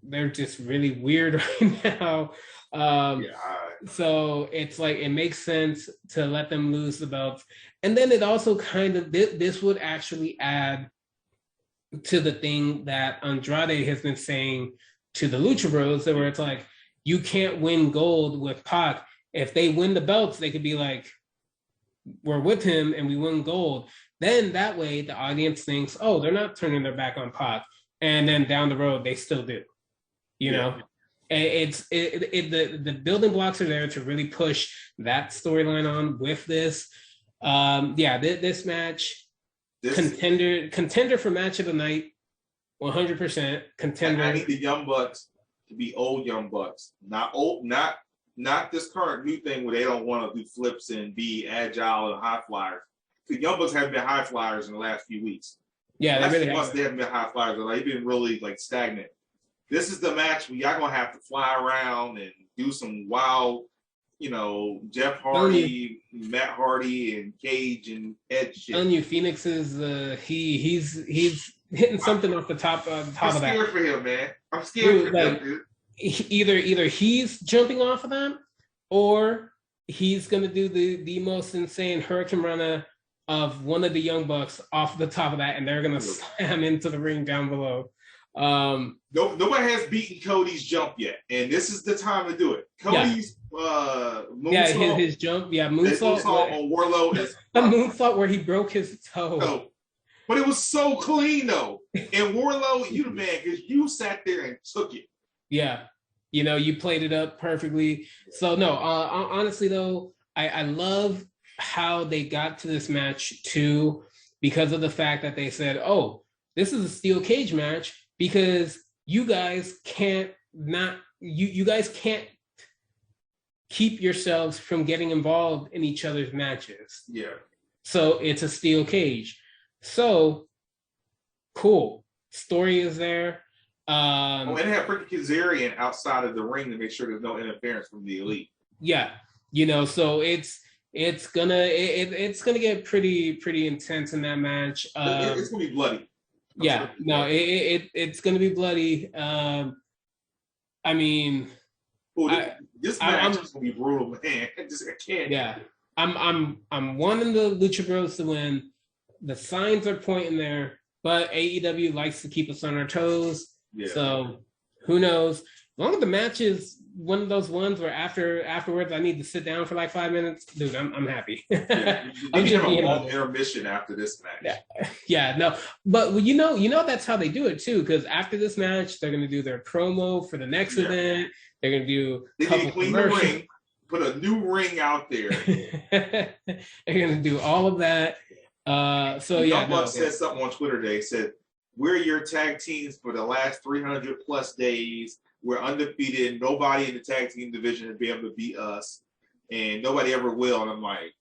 they're just really weird right now. So it's like, it makes sense to let them lose the belts. And then it also kind of, this would actually add to the thing that Andrade has been saying to the Lucha Bros, where it's like, you can't win gold with Pac. If they win the belts, they could be like, we're with him and we win gold. Then that way the audience thinks, oh, they're not turning their back on Pac. And then down the road, they still do, you know? The building blocks are there to really push that storyline on with this. This match, contender for match of the night, 100% contender. I need the Young Bucks to be old Young Bucks, not this current new thing where they don't want to do flips and be agile and high flyers. The Young Bucks haven't been high flyers in the last few weeks. Yeah, they haven't been high flyers. They've been really like stagnant. This is the match where y'all gonna have to fly around and do some wild, Jeff Hardy, Matt Hardy, and Cage and Ed shit. I'm telling you, Phoenix is he's hitting something off the top of that. I'm scared for him, man. I'm scared for him, dude. Either he's jumping off of them, or he's gonna do the most insane Hurricane Runner of one of the Young Bucks off the top of that, and they're gonna slam into the ring down below. Nobody has beaten Cody's jump yet, and this is the time to do it. Cody's moonsault, his jump, moonsault on Warlow is a moonsault where he broke his toe. No, but it was so clean though. And Warlow, you the man, because you sat there and took it. Yeah, you played it up perfectly. So no, honestly though, I love how they got to this match too, because of the fact that they said, oh, this is a steel cage match because you guys can't you guys can't keep yourselves from getting involved in each other's matches. Yeah. So it's a steel cage. So cool. Story is there. And they have freaking Kazarian outside of the ring to make sure there's no interference from the Elite. Yeah, so it's gonna get pretty intense in that match. It's gonna be bloody. It's gonna be bloody. I mean, this match is gonna be brutal, man. I can't. Yeah, I'm wanting the Lucha Bros to win. The signs are pointing there, but AEW likes to keep us on our toes. Yeah. So who knows? As long as the match is one of those ones where afterwards I need to sit down for like 5 minutes, dude, I'm happy. I'm just a long intermission after this match. No, but that's how they do it too. Because after this match, they're gonna do their promo for the next event. They're gonna do a couple clean the ring, put a new ring out there. They're gonna do all of that. Said something on Twitter today. Said, we're your tag teams for the last 300 plus days. We're undefeated. Nobody in the tag team division has been able to beat us, and nobody ever will. And I'm like,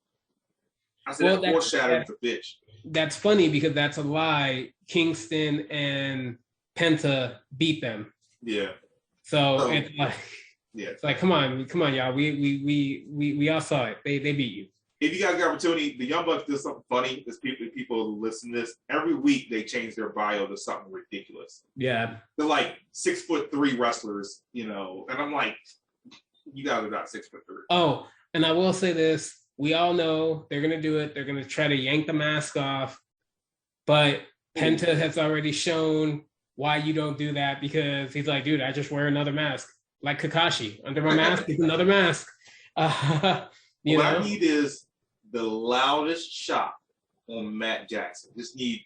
that foreshadowing's a bitch. That's funny because that's a lie. Kingston and Penta beat them. Yeah. So it's like, it's like, come on, y'all. We all saw it. They beat you. If you guys got opportunity, the Young Bucks do something funny. There's people who listen to this. Every week they change their bio to something ridiculous. Yeah. They're like 6'3" wrestlers, and I'm like, you guys are not 6'3". Oh, and I will say this. We all know they're gonna do it. They're gonna try to yank the mask off. But Penta has already shown why you don't do that, because he's like, dude, I just wear another mask. Like Kakashi. Under my mask is another mask. What I need is the loudest shot on Matt Jackson. Just need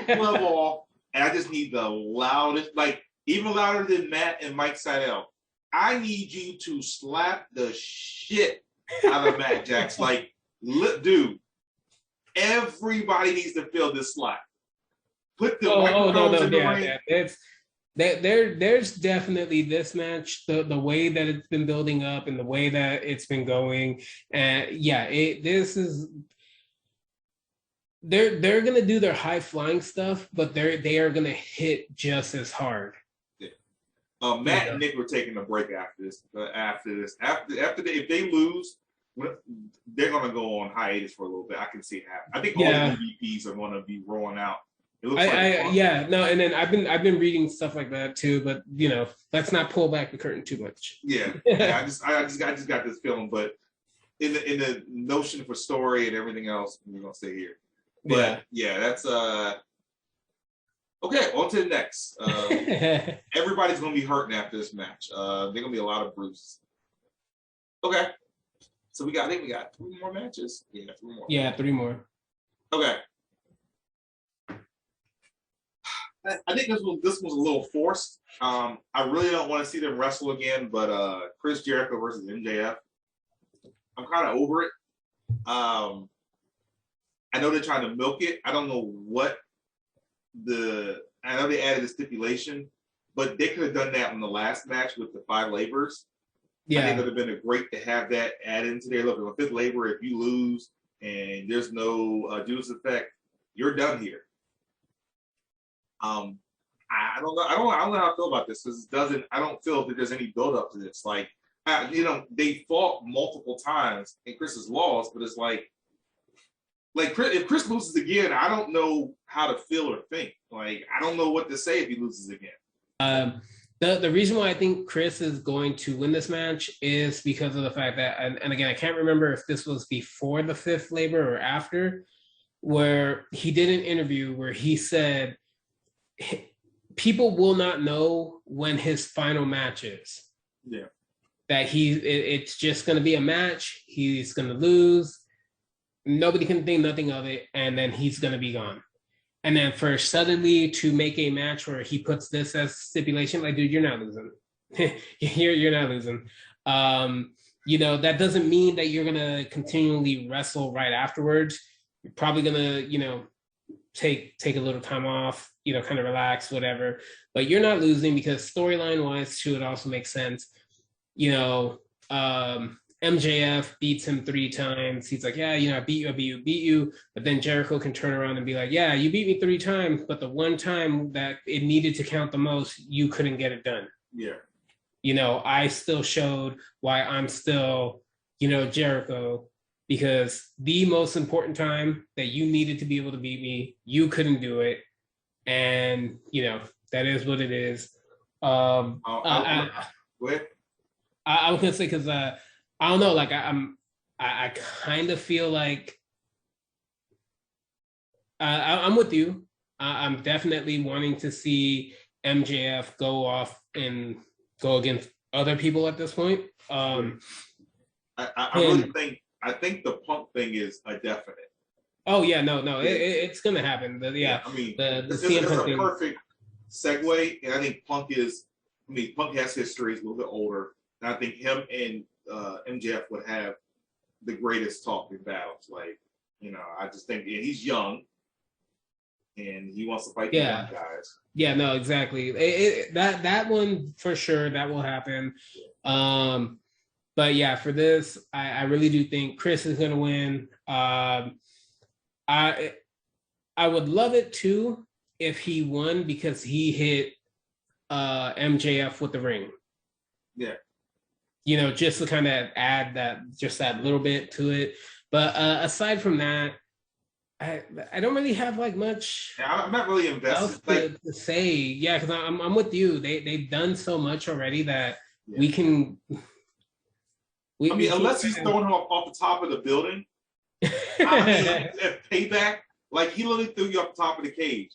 glove off, and I just need the loudest, like even louder than Matt and Mike Sydal. I need you to slap the shit out of Matt Jackson. Like, dude, everybody needs to feel this slap. put the Oh no, microphones in the yeah, ring. yeah. There's definitely this match, the way that it's been building up and the way that it's been going, and yeah, this is they're gonna do their high flying stuff, but they are gonna hit just as hard. Yeah. Matt and Nick were taking a break after this. If they lose, they're gonna go on hiatus for a little bit. I can see it happen. I think all the MVPs are gonna be rolling out. It looks no, and then I've been reading stuff like that too, but let's not pull back the curtain too much. Yeah, I just got this feeling, but in the notion for story and everything else, we're gonna stay here. But yeah that's okay. On to the next. Everybody's gonna be hurting after this match. There's gonna be a lot of bruises. Okay, so I think we got 3 more matches. Yeah, 3 more. Yeah, 3 more. Okay. I think this was a little forced. I really don't want to see them wrestle again, but Chris Jericho versus MJF, I'm kind of over it. I know they're trying to milk it. I don't know I know they added a stipulation, but they could have done that in the last match with the 5 laborers. Yeah. I think it would have been great to have that added into there. Look, on the 5th labor, if you lose and there's no Judas effect, you're done here. I don't know how I feel about this because I don't feel that there's any build up to this. Like, they fought multiple times and Chris has lost, but it's like if Chris loses again, I don't know how to feel or think. Like, I don't know what to say if he loses again. The reason why I think Chris is going to win this match is because of the fact that, and again, I can't remember if this was before the 5th labor or after, where he did an interview where he said people will not know when his final match is. Yeah. That it's just going to be a match. He's going to lose. Nobody can think nothing of it. And then he's going to be gone. And then for suddenly to make a match where he puts this as stipulation, like, dude, you're not losing. you're not losing. That doesn't mean that you're going to continually wrestle right afterwards. You're probably going to, take a little time off, kind of relax, whatever. But you're not losing because storyline wise too, it also makes sense. MJF beats him 3 times. He's like, yeah, I beat you. But then Jericho can turn around and be like, yeah, you beat me 3 times, but the one time that it needed to count the most, you couldn't get it done. Yeah. I still showed why I'm still, Jericho, because the most important time that you needed to be able to beat me, you couldn't do it. And, that is what it is. I was going to say, because I don't know, like I kind of feel like I'm with you. I'm definitely wanting to see MJF go off and go against other people at this point. I really think the Punk thing is a definite. Oh yeah, no, it's gonna happen. I mean, this is a perfect segue, and I think Punk has history. He's a little bit older, and I think him and MJF would have the greatest talk in battles. Like, I just think he's young and he wants to fight the young guys. Yeah, no, exactly. That one for sure, that will happen. But yeah, for this, I really do think Chris is gonna win. I would love it too if he won because he hit MJF with the ring. Yeah. Just to kind of add that little bit to it. But aside from that, I don't really have like much. Yeah, I'm not really invested to say. Yeah, because I'm with you. They've done so much already that we can. Unless he's throwing him off the top of the building. Payback, like he literally threw you off the top of the cage.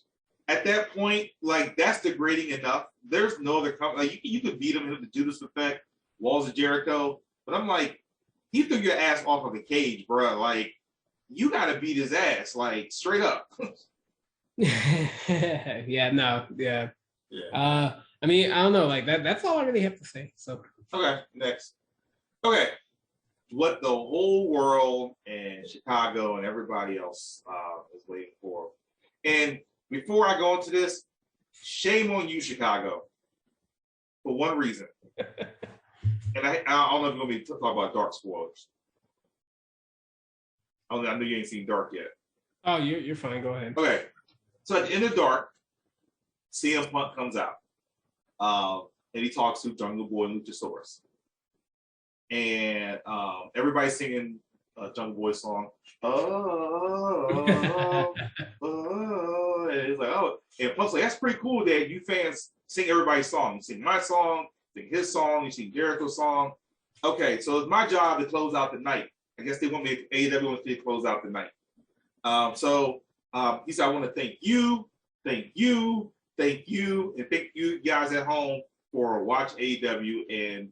At that point, like that's degrading enough. There's no other like you could beat him with the Judas effect, Walls of Jericho, but I'm like, he threw your ass off of the cage, bro. Like you gotta beat his ass, like straight up. Yeah. I mean, I don't know, like that's all I really have to say. So okay, next. Okay. What the whole world and Chicago and everybody else is waiting for. And before I go into this, shame on you, Chicago, for one reason. And I don't know if you're going to be talking about Dark spoilers. I know you ain't seen Dark yet. Oh, you're fine. Go ahead. Okay. So at the end of Dark, CM Punk comes out. And he talks to Jungle Boy and Luchasaurus. And everybody's singing Jungle Boy song. And it's like, oh. And Punk's like, that's pretty cool that you fans sing everybody's song. You sing my song, sing his song, you sing Jericho's song. Okay, so it's my job to close out the night. I guess they want me, AEW wants me to close out the night. So he said, I want to thank you, and thank you guys at home for watch AEW and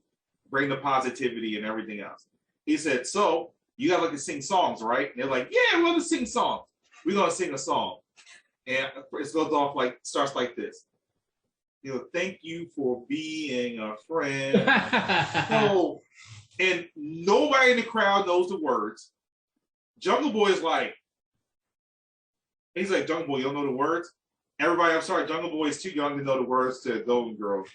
bring the positivity and everything else. He said, so you got to sing songs, right? And they're like, yeah, we're going to sing songs. We're going to sing a song. And it goes off like, starts like this. Thank you for being a friend. So, and nobody in the crowd knows the words. Jungle Boy is like, he's like, Jungle Boy, you don't know the words? Everybody, I'm sorry, Jungle Boy is too young to know the words to Golden Girls.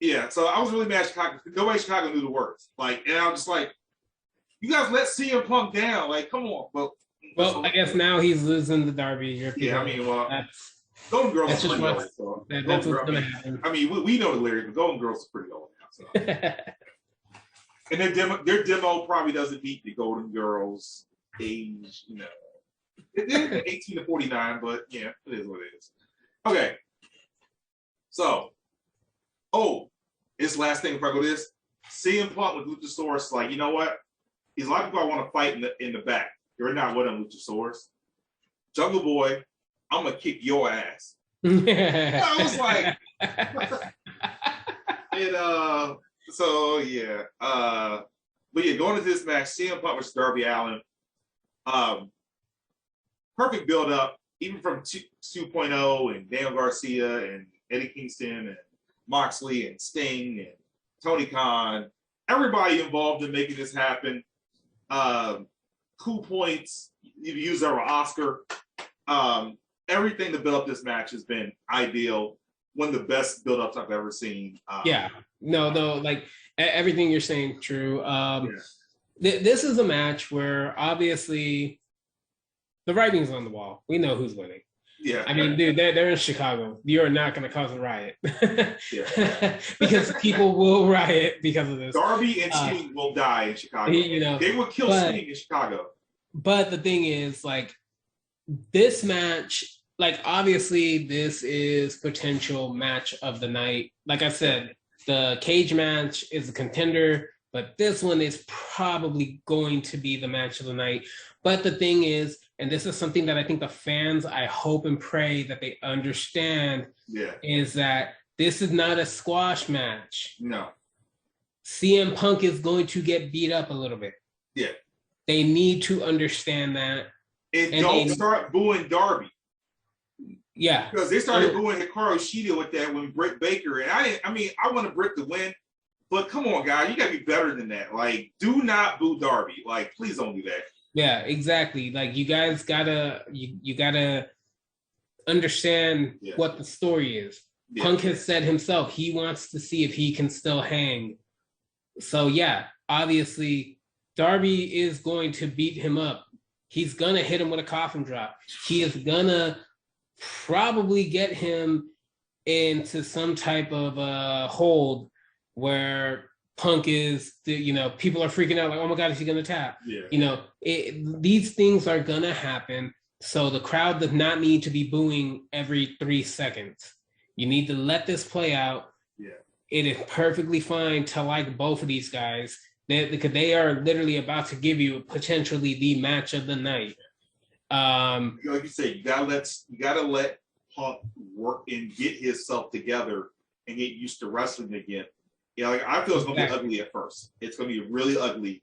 Yeah, so I was really mad at Chicago. Nobody in Chicago knew the words. Like, and I was just like, you guys let CM Punk down. Like, come on. Well, I guess now he's losing the Derby. Yeah, I mean, well, Golden Girls is pretty old. So that's what's going to happen. I mean, we know the lyrics, but Golden Girls is pretty old now. So. And their demo probably doesn't meet the Golden Girls age, It's 18 to 49, but yeah, it is what it is. Okay. So, this last thing before I go to this, CM Punk with Luchasaurus, like, you know what? He's like, people I want to fight in the back. You're not with him, Luchasaurus. Jungle Boy, I'm gonna kick your ass. I was like, and so yeah, but yeah, going into this match, CM Punk versus Darby Allin, perfect build up, even from 2.0 and Daniel Garcia and Eddie Kingston and Moxley and Sting and Tony Khan, everybody involved in making this happen. Cool points, you use our Oscar. Everything to build up this match has been ideal. One of the best build-ups I've ever seen. Like everything you're saying, true. This is a match where obviously the writing's on the wall. We know who's winning. Yeah. I mean, dude, they're in Chicago. You're not going to cause a riot. Because people will riot because of this. Darby and Sting will die in Chicago. They will kill Sting in Chicago. But the thing is, like, this match, like, obviously this is potential match of the night. Like I said, the cage match is a contender, but this one is probably going to be the match of the night. But the thing is, and this is something that I think the fans, I hope and pray that they understand, is that this is not a squash match. No. CM Punk is going to get beat up a little bit. Yeah. They need to understand that. And don't start booing Darby. Yeah. Because they started booing Hikaru Shida with that when Britt Baker, and I want Britt to win, but come on, guys, you gotta be better than that. Like, do not boo Darby. Like, please don't do that. Yeah, exactly. Like, you guys gotta you gotta understand what the story is. Yeah. Punk has said himself he wants to see if he can still hang. So yeah, obviously Darby is going to beat him up. He's gonna hit him with a coffin drop. He is gonna probably get him into some type of hold where Punk is, people are freaking out like, oh my God, is he gonna tap? Yeah. These things are gonna happen. So the crowd does not need to be booing every 3 seconds. You need to let this play out. Yeah. It is perfectly fine to like both of these guys because they are literally about to give you potentially the match of the night. Like you said, you gotta let Punk work and get himself together and get used to wrestling again. Yeah, like I feel it's gonna be ugly at first. It's gonna be really ugly.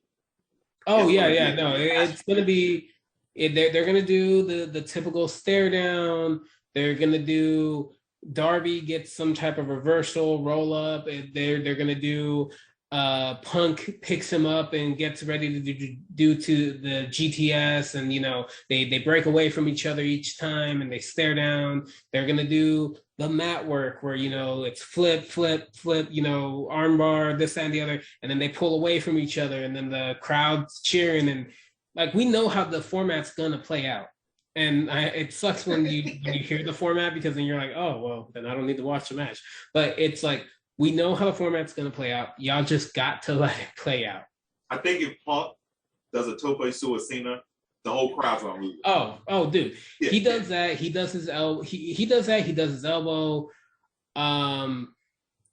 Oh it's gonna be. They're gonna do the typical stare down. They're gonna do Darby gets some type of reversal roll up. And they're gonna do Punk picks him up and gets ready to do to the GTS, and they break away from each other each time, and they stare down. They're gonna do the mat work where it's flip, flip, flip, armbar, this and the other, and then they pull away from each other, and then the crowd's cheering, and like we know how the format's gonna play out. And it sucks when you hear the format, because then you're like, oh well, then I don't need to watch the match. But it's like, we know how the format's going to play out. Y'all just got to let it play out. I think if Punk does a tope suicina, the whole crowd's gonna lose. Oh, dude, yeah, he does that. He does his elbow. He does that. He does his elbow.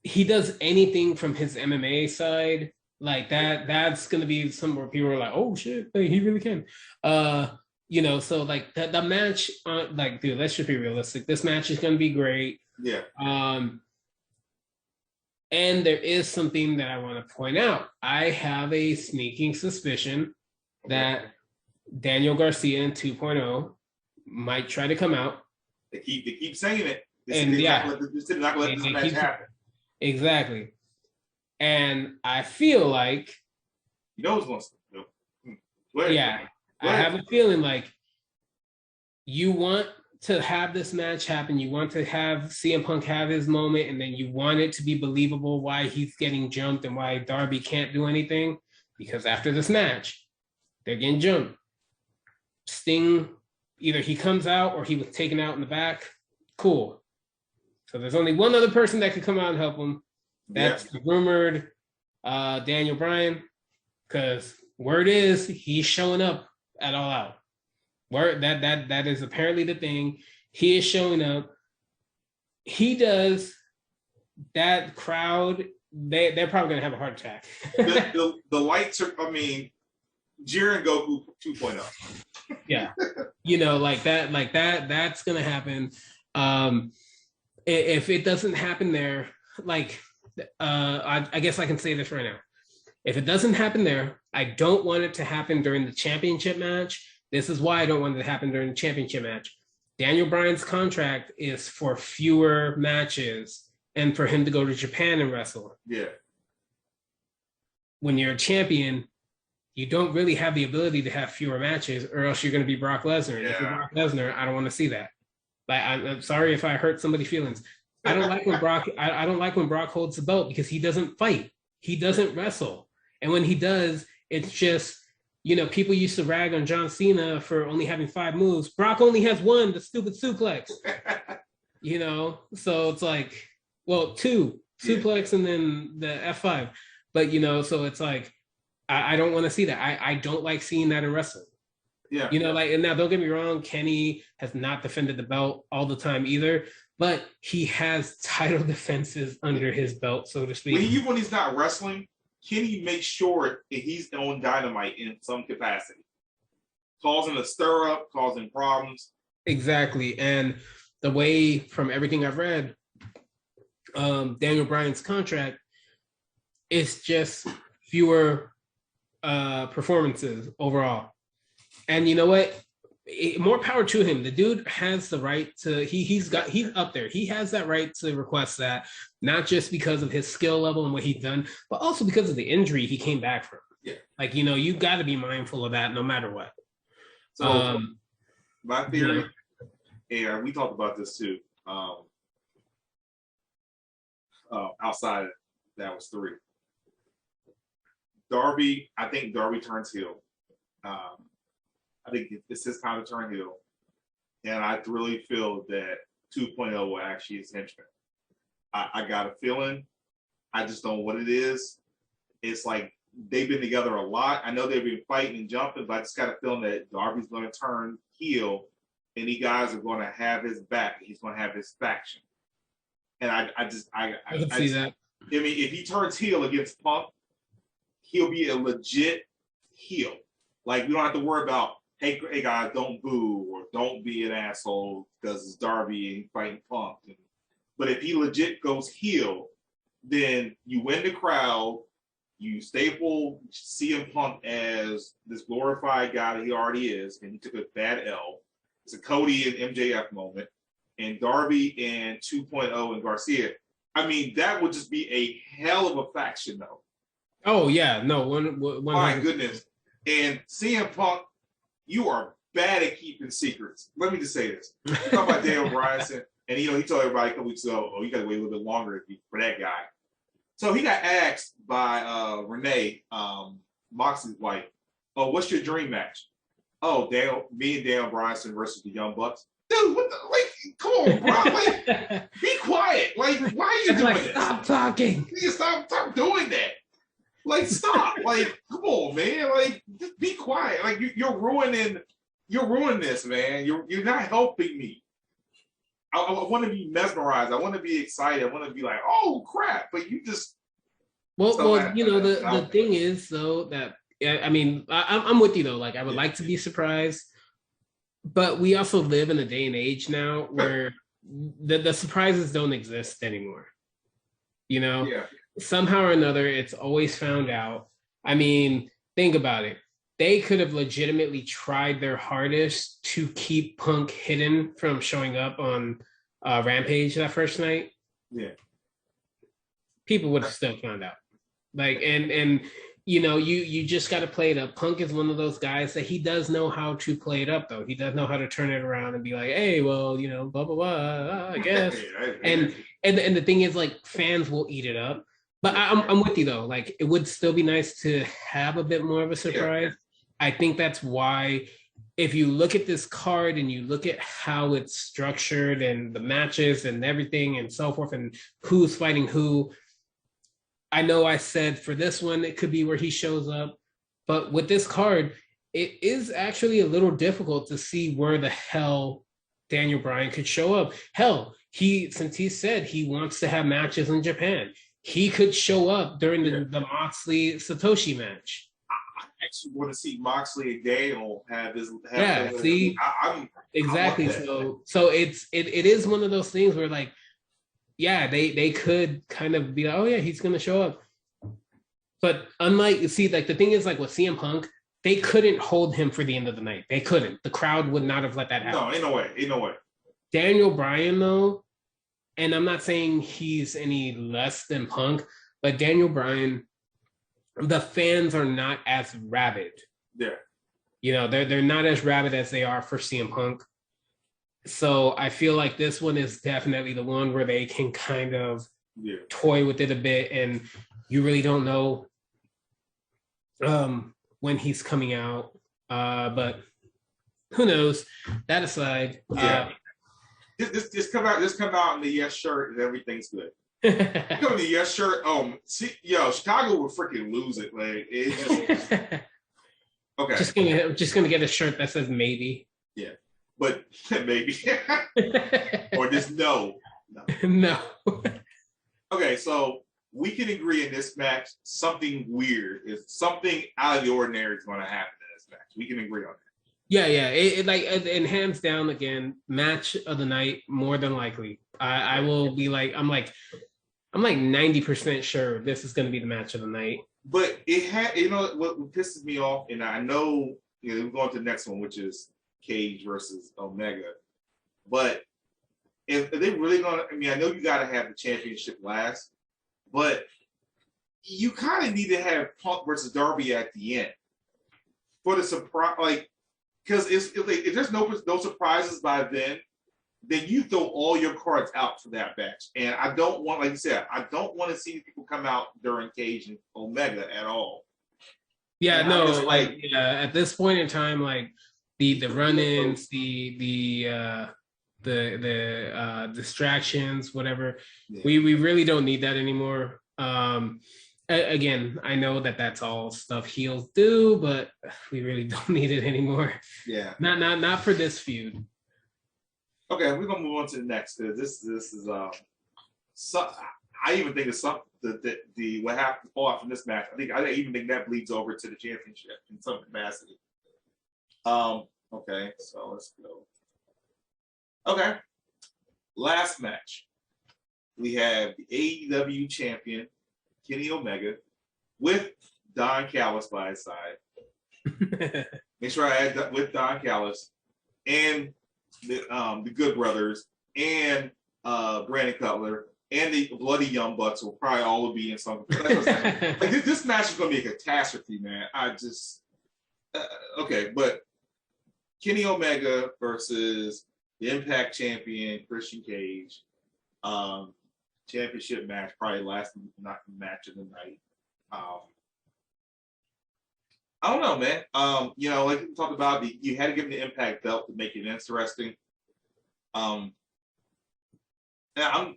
He does anything from his MMA side like that. That's gonna be somewhere where people are like, oh shit, he really can. So like the match, like, dude, let's just be realistic. This match is gonna be great. Yeah. And there is something that I want to point out. I have a sneaking suspicion that Daniel Garcia in 2.0 might try to come out. They keep saying it. They're not let this match happen. Exactly. And I feel like, what's going to I have a feeling like you want to have this match happen. You want to have CM Punk have his moment, and then you want it to be believable why he's getting jumped and why Darby can't do anything, because after this match, they're getting jumped. Sting, either he comes out or he was taken out in the back. Cool. So there's only one other person that could come out and help him. That's the rumored Daniel Bryan, because word is he's showing up at All Out. Word that is apparently the thing. He is showing up. He does. That crowd, they're probably gonna have a heart attack. the lights are. I mean, Jiren Goku 2.0. Yeah, like that. That's gonna happen. If it doesn't happen there, like, I guess I can say this right now. If it doesn't happen there, I don't want it to happen during the championship match. This is why I don't want it to happen during the championship match. Daniel Bryan's contract is for fewer matches and for him to go to Japan and wrestle. Yeah. When you're a champion, you don't really have the ability to have fewer matches, or else you're going to be Brock Lesnar. And if you're Brock Lesnar, I don't want to see that. Like, I'm sorry if I hurt somebody's feelings. I don't like when Brock. I don't like when Brock holds the belt, because he doesn't fight. He doesn't wrestle, and when he does, it's just. People used to rag on John Cena for only having 5 moves. Brock only has 1, the stupid suplex. So it's like, well, 2 suplex and then the F5. But so it's like, I don't want to see that. I don't like seeing that in wrestling. Yeah. And now don't get me wrong, Kenny has not defended the belt all the time either, but he has title defenses under his belt, so to speak. When he's not wrestling, Kenny makes sure that he's on Dynamite in some capacity, causing a stir up, causing problems. Exactly. And the way, from everything I've read, Daniel Bryan's contract is just fewer performances overall. And you know what? More power to him. The dude has the right to. He's up there. He has that right to request that, not just because of his skill level and what he's done, but also because of the injury he came back from. Yeah. Like, you got to be mindful of that no matter what. So my theory, and we talked about this too. Outside that was 3. Darby, I think Darby turns heel. I think it's his time to turn heel. And I really feel that 2.0 will actually is henchman. I got a feeling. I just don't know what it is. It's like they've been together a lot. I know they've been fighting and jumping, but I just got a feeling that Darby's going to turn heel, and these guys are going to have his back. He's going to have his faction. And I can see that. I mean, if he turns heel against Punk, he'll be a legit heel. Like, we don't have to worry about, hey guys, don't boo or don't be an asshole because it's Darby and fighting Punk. But if he legit goes heel, then you win the crowd, you staple CM Punk as this glorified guy that he already is, and he took a bad L. It's a Cody and MJF moment. And Darby and 2.0 and Garcia. I mean, that would just be a hell of a faction, though. Oh yeah, no My goodness. And CM Punk, you are bad at keeping secrets. Let me just say this. You talk about Daniel Bryanson, and he told everybody a couple weeks ago, oh, you gotta wait a little bit longer for that guy. So he got asked by Renee, Moxley's wife, oh, what's your dream match? Oh, me and Daniel Bryanson versus the Young Bucks. Dude, what the, like, come on, bro. Like, be quiet. Like, why are you doing this? Stop talking. You stop doing that. Like, stop. Like, come on, man. Like, just be quiet. Like, you're ruining this, man. You're not helping me. I want to be mesmerized. I want to be excited. I want to be like, oh crap! But you just well, the thing is though that I mean I'm with you though. Like I would like to be surprised, but we also live in a day and age now where the surprises don't exist anymore. You know, somehow or another, it's always found out. I mean, think about it. They could have legitimately tried their hardest to keep Punk hidden from showing up on Rampage that first night. Yeah. People would have still found out. Like, and you know, you just got to play it up. Punk is one of those guys that he does know how to play it up, though. He does know how to turn it around and be like, hey, well, you know, blah, blah, blah, I guess. and the thing is, like, fans will eat it up. But I'm with you, though. Like, it would still be nice to have a bit more of a surprise. Yeah. I think that's why if you look at this card and you look at how it's structured and the matches and everything and so forth and who's fighting who, I know I said for this one, it could be where he shows up. But with this card, it is actually a little difficult to see where the hell Daniel Bryan could show up. Hell, since he said he wants to have matches in Japan, he could show up during the Moxley Satoshi match. I actually want to see Moxley and Daniel have his. Exactly. So it is one of those things where, like, yeah, they could kind of be like, oh yeah, he's gonna show up. But unlike, like the thing is, like with CM Punk, they couldn't hold him for the end of the night. They couldn't. The crowd would not have let that happen. No, ain't no way. Daniel Bryan though, and I'm not saying he's any less than Punk, but Daniel Bryan, the fans are not as rabid. Yeah. You know, they're not as rabid as they are for CM Punk. So I feel like this one is definitely the one where they can kind of toy with it a bit, and you really don't know when he's coming out. But who knows? That aside, just come out in the yes shirt and everything's good. Come in the yes shirt. Chicago would freaking lose it. Like it just okay. Just gonna get a shirt that says maybe. Yeah. But maybe. Or just no. No. Okay, so we can agree in this match, something weird something out of the ordinary is going to happen in this match. We can agree on that. Yeah. And hands down, again, match of the night, more than likely. I will be like, I'm like 90% sure this is going to be the match of the night. But it had, what pisses me off, and I know, we're going to the next one, which is Cage versus Omega. But if they really gonna, I know you gotta have the championship last, but you kind of need to have Punk versus Darby at the end for the surprise, like, because if there's no surprises by then you throw all your cards out for that match. And I don't want, like you said, I don't want to see people come out during Cage and Omega at all. Yeah, and no, at this point in time, like, the run-ins, the distractions, whatever. Yeah. We really don't need that anymore. Again, I know that's all stuff heels do, but we really don't need it anymore. Yeah. Not for this feud. Okay, we're gonna move on to the next. This is I even think it's something the what happened to fall out from this match. I even think that bleeds over to the championship in some capacity. Okay, so let's go. Okay, last match. We have the AEW champion, Kenny Omega, with Don Callis by his side. Make sure I add that with Don Callis and the Good Brothers and Brandon Cutler and the bloody Young Bucks will probably all be in something. Like this match is going to be a catastrophe, man. I just okay, but Kenny Omega versus the Impact champion Christian Cage, championship match, probably last not match of the night. I don't know, man. You know, like we talked about, you had to give him the Impact belt to make it interesting. And I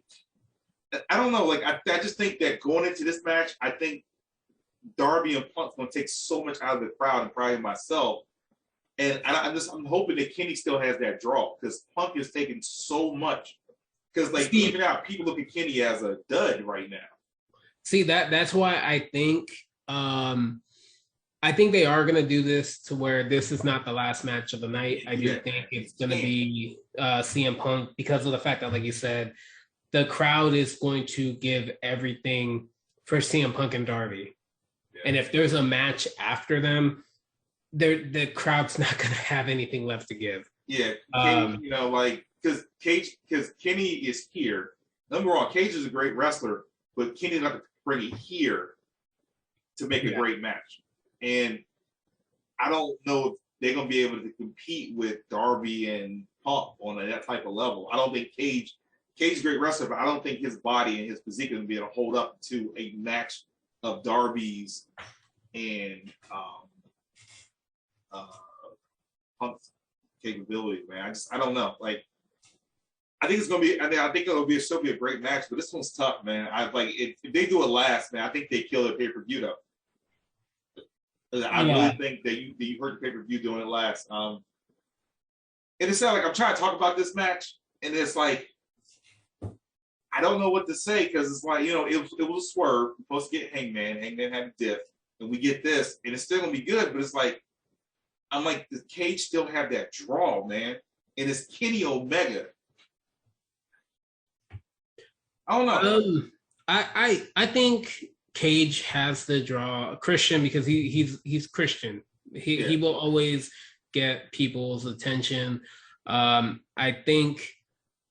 don't know. Like I just think that going into this match, I think Darby and Punk's gonna take so much out of the crowd and probably myself. And I'm hoping that Kenny still has that draw because Punk is taking so much. Because like even now, people look at Kenny as a dud right now. See that's why I think they are gonna do this to where this is not the last match of the night. I do think it's gonna be CM Punk because of the fact that, like you said, the crowd is going to give everything for CM Punk and Darby. Yeah. And if there's a match after them, the crowd's not going to have anything left to give. Yeah. Cage, you know, like, because Kenny is here. Don't get me wrong, Cage is a great wrestler, but Kenny's got to bring it here to make a great match. And I don't know if they're going to be able to compete with Darby and Punk on that type of level. I don't think Cage's a great wrestler, but I don't think his body and his physique will be able to hold up to a match of Darby's and Punk's capability, man. I don't know. Like, I think it's gonna be. I think it'll still be a great match, but this one's tough, man. If they do it last, man, I think they kill the pay per view though. I really think that you heard the pay per view doing it last. And it's not like I'm trying to talk about this match, and it's like, I don't know what to say because it's like, you know, it was a swerve. We're supposed to get Hangman. Hangman had a dip, and we get this, and it's still gonna be good. But it's like, I'm like, the Cage still have that draw, man, and it's Kenny Omega. I don't know. I think Cage has the draw. Christian, because he's Christian. He will always get people's attention. I think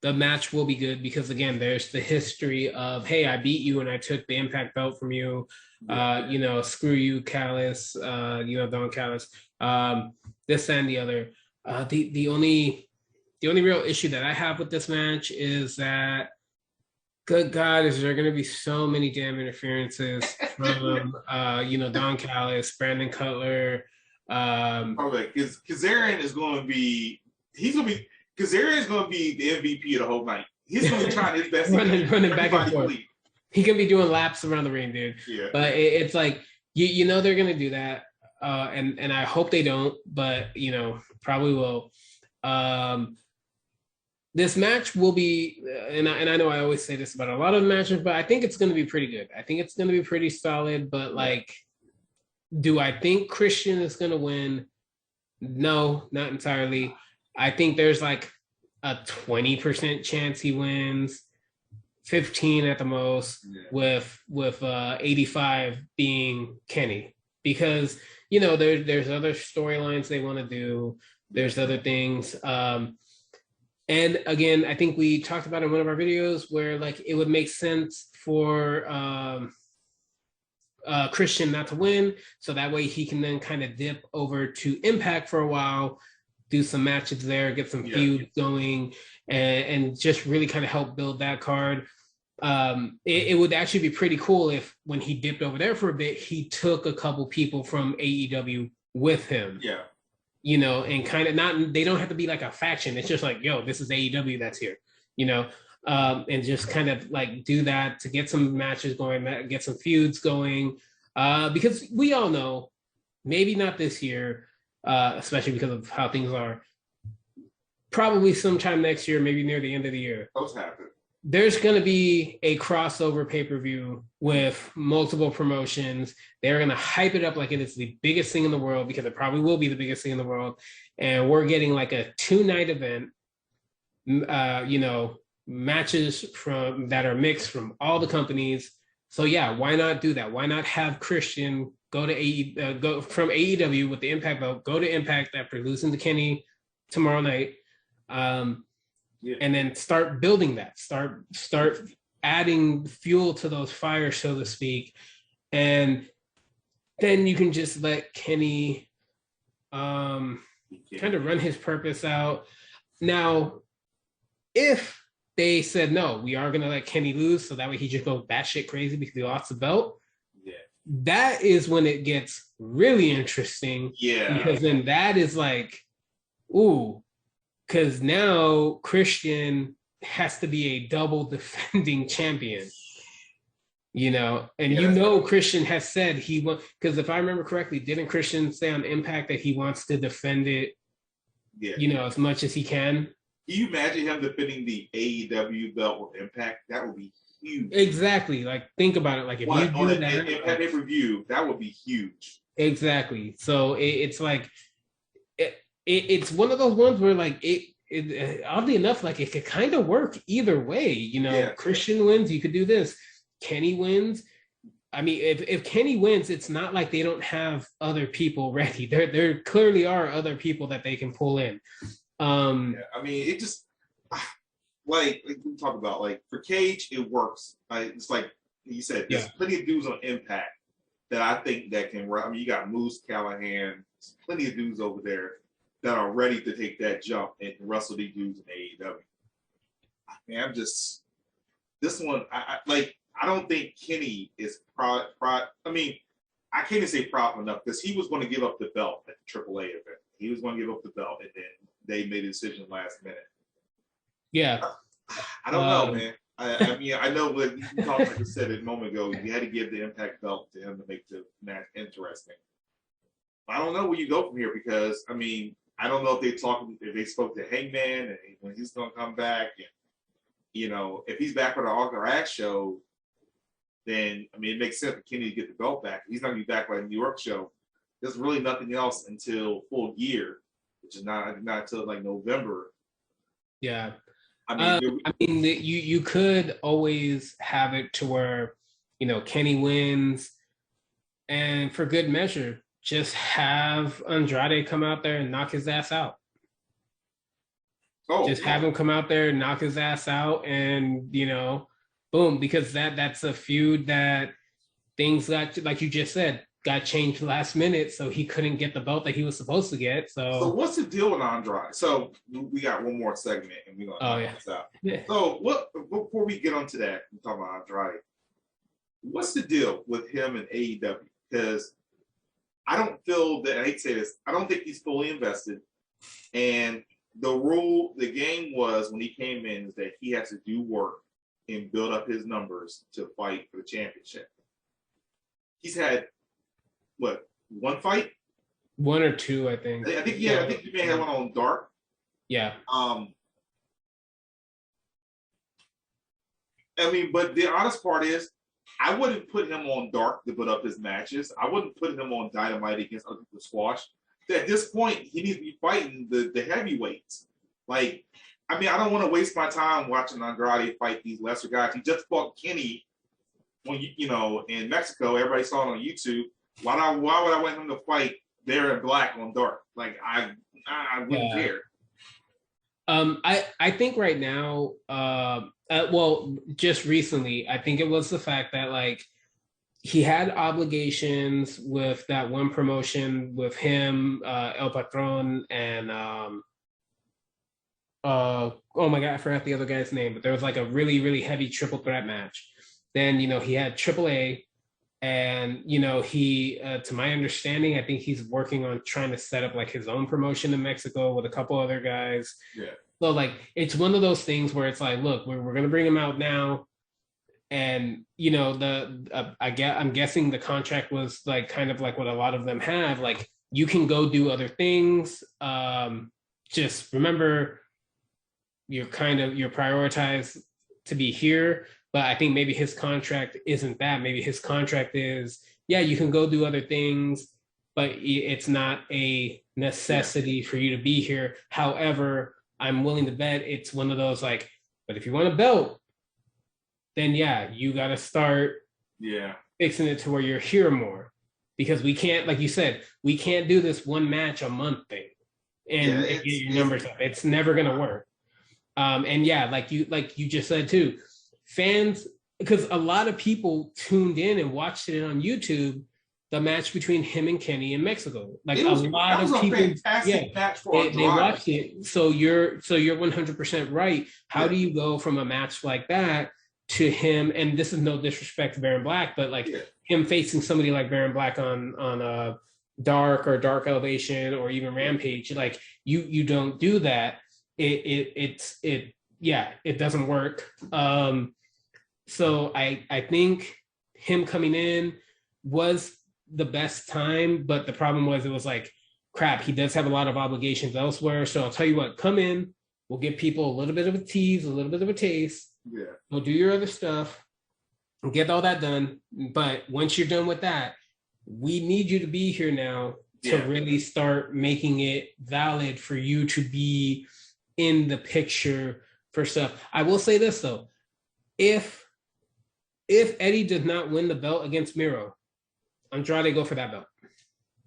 the match will be good because, again, there's the history of, hey, I beat you and I took the Impact belt from you. You know, screw you, Callis. You know, Don Callis. This and the other. The only real issue that I have with this match is that, good God, is there going to be so many damn interferences from you know, Don Callis, Brandon Cutler. Because Kazarian is going to be. Kazarian is going to be the MVP of the whole night. He's going to be trying his best. running back and forth. He can be doing laps around the ring, dude. Yeah. But it's like, you know they're going to do that. And I hope they don't, but, you know, probably will. This match will be, and I know I always say this about a lot of matches, but I think it's going to be pretty good. I think it's going to be pretty solid, but like, do I think Christian is going to win? No, not entirely. I think there's like a 20% chance he wins, 15 at the most, with 85 being Kenny, because, you know, there's other storylines they want to do. There's other things. And again, I think we talked about in one of our videos where, like, it would make sense for Christian not to win, so that way he can then kind of dip over to Impact for a while, do some matches there, get some feuds going, and just really kind of help build that card. It would actually be pretty cool if, when he dipped over there for a bit, he took a couple people from AEW with him. Yeah. You know, and kind of they don't have to be like a faction. It's just like, yo, this is AEW that's here, you know, and just kind of like do that to get some matches going, get some feuds going, because we all know, maybe not this year, especially because of how things are, probably sometime next year, maybe near the end of the year. Those happen. There's going to be a crossover pay-per-view with multiple promotions. They're going to hype it up like it is the biggest thing in the world, because it probably will be the biggest thing in the world. And we're getting like a 2-night event, you know, matches that are mixed from all the companies. So yeah, why not do that? Why not have Christian go from AEW with the Impact belt, go to Impact after losing to Kenny tomorrow night, and then start building that. Start adding fuel to those fires, so to speak. And then you can just let Kenny kind of run his purpose out. Now, if they said no, we are gonna let Kenny lose, so that way he just goes batshit crazy because he lost the belt. Yeah. That is when it gets really interesting. Yeah. Because then that is like, ooh, because now Christian has to be a double defending champion. You know, and Yeah, you know Christian has said he wants, because if I remember correctly, didn't Christian say on Impact that he wants to defend it, yeah, you know, as much as he can? Can you imagine him defending the AEW belt with Impact? That would be huge. Exactly. Like, think about it. Like, if you do that, Impact pay-per-view, that would be huge. Exactly. So it's like it's one of those ones where like oddly enough, like it could kind of work either way. You know, Yeah. Christian wins, you could do this. Kenny wins. I mean, if Kenny wins, it's not like they don't have other people ready. There clearly are other people that they can pull in. Yeah, I mean, it just like we talk about, like for Cage, it works. It's like you said, there's plenty of dudes on Impact that I think that can run. I mean, you got Moose, Callahan, plenty of dudes over there that are ready to take that jump and wrestle these dudes in AEW. I mean, I'm just this one. I don't think Kenny is proud. I mean, I can't even say proud enough because he was going to give up the belt at the AAA event. He was going to give up the belt, and then they made a decision last minute. Yeah, I don't know, man. I mean, I know what you talked, like I said a moment ago, you had to give the Impact belt to him to make the match interesting. I don't know where you go from here because I mean, I don't know if they spoke to Hangman and when he's going to come back, and you know, if he's back for the Arthur Ashe show, then I mean, it makes sense for Kenny to get the belt back. He's not going to be back by the New York show. There's really nothing else until Full Gear, which is not until like November. Yeah. I mean, you could always have it to where, you know, Kenny wins, and for good measure, just have Andrade come out there and knock his ass out. Just have him come out there and knock his ass out, and you know, boom, because that's a feud that things got, like you just said, got changed last minute, so he couldn't get the belt that he was supposed to get. So what's the deal with Andrade? So we got one more segment, and we're gonna knock this out. Yeah. So what? Before we get onto that, we talk about Andrade. What's the deal with him and AEW? Because I don't feel that, I hate to say this, I don't think he's fully invested. And the game was when he came in is that he has to do work and build up his numbers to fight for the championship. He's had what, one fight? One or two, I think. I think you may have one on Dark. Yeah. I mean, but the honest part is, I wouldn't put him on Dark to put up his matches. I wouldn't put him on Dynamite against other people squash. At this point, he needs to be fighting the heavyweights. Like, I mean, I don't want to waste my time watching Andrade fight these lesser guys. He just fought Kenny when you know in Mexico. Everybody saw it on YouTube. Why would I want him to fight there in Black on Dark? Like, I wouldn't care. I think right now, well, just recently, I think it was the fact that like he had obligations with that one promotion with him, El Patron, and oh my God, I forgot the other guy's name, but there was like a really, really heavy triple threat match. Then, you know, he had AAA, and, you know, he, to my understanding, I think he's working on trying to set up like his own promotion in Mexico with a couple other guys. Yeah. So like, it's one of those things where it's like, look, we're going to bring him out now. And, you know, I'm guessing the contract was like, kind of like what a lot of them have, like, you can go do other things. Just remember, you're prioritized to be here. But I think maybe his contract isn't that. Maybe his contract is, yeah, you can go do other things, but it's not a necessity for you to be here. However, I'm willing to bet it's one of those like, but if you want a belt, then yeah, you got to start fixing it to where you're here more. Because we can't, like you said, we can't do this one match a month thing and get your numbers up. It's never going to work. And yeah, like you just said too, fans, because a lot of people tuned in and watched it on YouTube, the match between him and Kenny in Mexico. Like a lot of people, fantastic match for they watched it. So you're 100% right. How do you go from a match like that to him? And this is no disrespect to Baron Black, but like him facing somebody like Baron Black on Dark or Dark Elevation or even Rampage, like you don't do that. It doesn't work. So I think him coming in was the best time, but the problem was it was like, crap, he does have a lot of obligations elsewhere. So I'll tell you what, come in, we'll give people a little bit of a tease, a little bit of a taste. Yeah. We'll do your other stuff, get all that done. But once you're done with that, we need you to be here now to really start making it valid for you to be in the picture for stuff. I will say this though, if Eddie does not win the belt against Miro, Andrade go for that belt.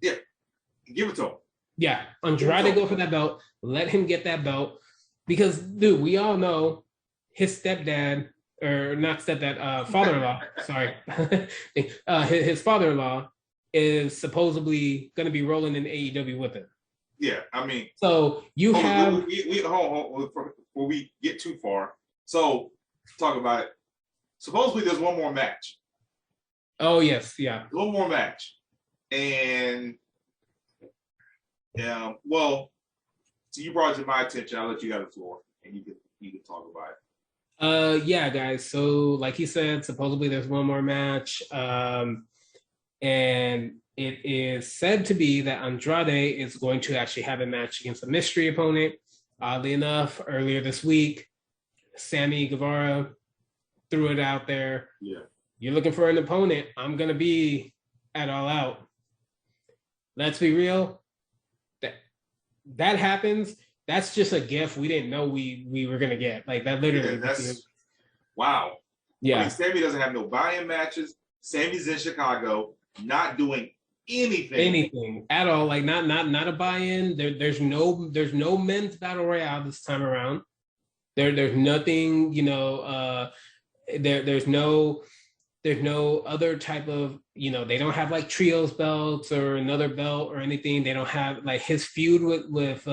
Yeah, give it to him. Yeah, Andrade go for that belt. Let him get that belt. Because, dude, we all know his stepdad, or not stepdad, father-in-law, sorry. His father-in-law is supposedly going to be rolling in AEW with him. Yeah, I mean. So you have. Before we get too far, so talk about it. Supposedly there's one more match. Oh, yes, yeah. One more match. And, so you brought it to my attention. I'll let you have the floor, and you can talk about it. Yeah, guys. So, like he said, supposedly there's one more match. And it is said to be that Andrade is going to actually have a match against a mystery opponent. Oddly enough, earlier this week, Sammy Guevara threw it out there. Yeah. You're looking for an opponent. I'm going to be at All Out. Let's be real. That happens. That's just a gift we didn't know we were going to get. Like, that literally. Yeah, wow. Yeah. I mean, Sammy doesn't have no buy-in matches. Sammy's in Chicago, not doing anything at all. Like, not a buy-in. There's no men's battle royale this time around. There's nothing, there's no other type of, they don't have like trios belts or another belt or anything. They don't have, like, his feud with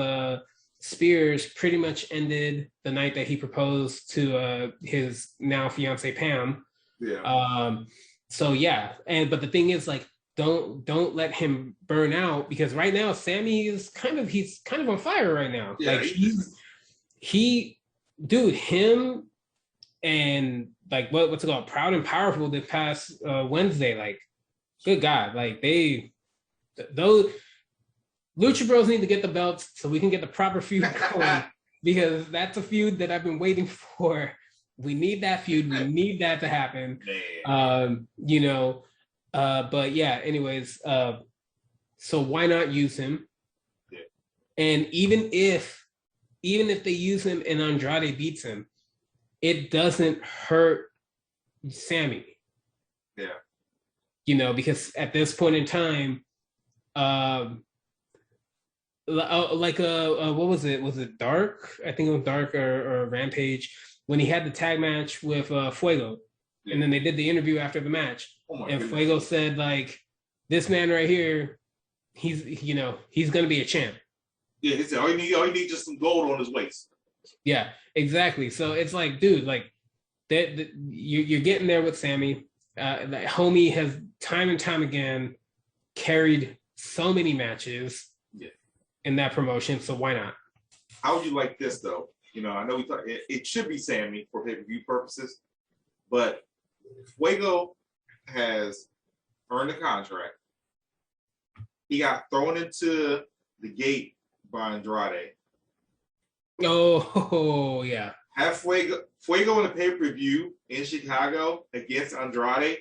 Spears pretty much ended the night that he proposed to his now fiance Pam. Yeah. So yeah, but the thing is, like, don't let him burn out, because right now Sammy is kind of on fire right now. Yeah, like him and like what's it called, Proud and Powerful this past Wednesday, like, good God, like those Lucha Bros need to get the belts so we can get the proper feud going, because that's a feud that I've been waiting for. We need that feud. We need that to happen. But yeah, anyways, so why not use him? Yeah. And even if they use him and Andrade beats him, it doesn't hurt Sammy. Yeah. Because at this point in time, what was it? Was it Dark? I think it was Dark or Rampage, when he had the tag match with Fuego. Yeah. And then they did the interview after the match. And Fuego said, like, this man right here, he's going to be a champ. Yeah, he said, all you need just some gold on his waist. Yeah, exactly. So it's like, dude, like, you're getting there with Sammy. That homie has time and time again carried so many matches in that promotion. So why not? How would you like this, though? I know we thought it should be Sammy for pay-per-view purposes, but Fuego has earned a contract. He got thrown into the gate by Andrade. Oh, yeah. Have Fuego in a pay-per-view in Chicago against Andrade.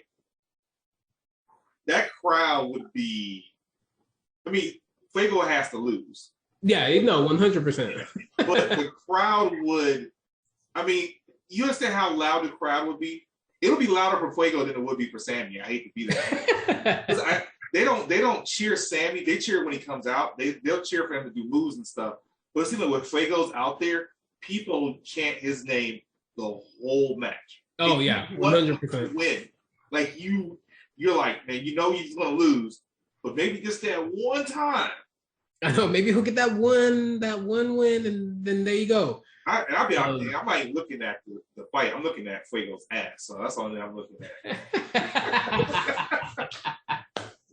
That crowd would be, Fuego has to lose. Yeah, 100%. But the crowd would, you understand how loud the crowd would be? It'll be louder for Fuego than it would be for Sammy. I hate to be that. They don't cheer Sammy. They cheer when he comes out. They'll cheer for him to do moves and stuff. But when Fuego's out there, people chant his name the whole match. Oh yeah, 100%. Win. Like you're like, man, you know he's gonna lose, but maybe just that one time. I know, maybe he'll get that one win, and then there you go. I'll be honest, I'm not even looking at the fight. I'm looking at Fuego's ass, so that's the only thing I'm looking at.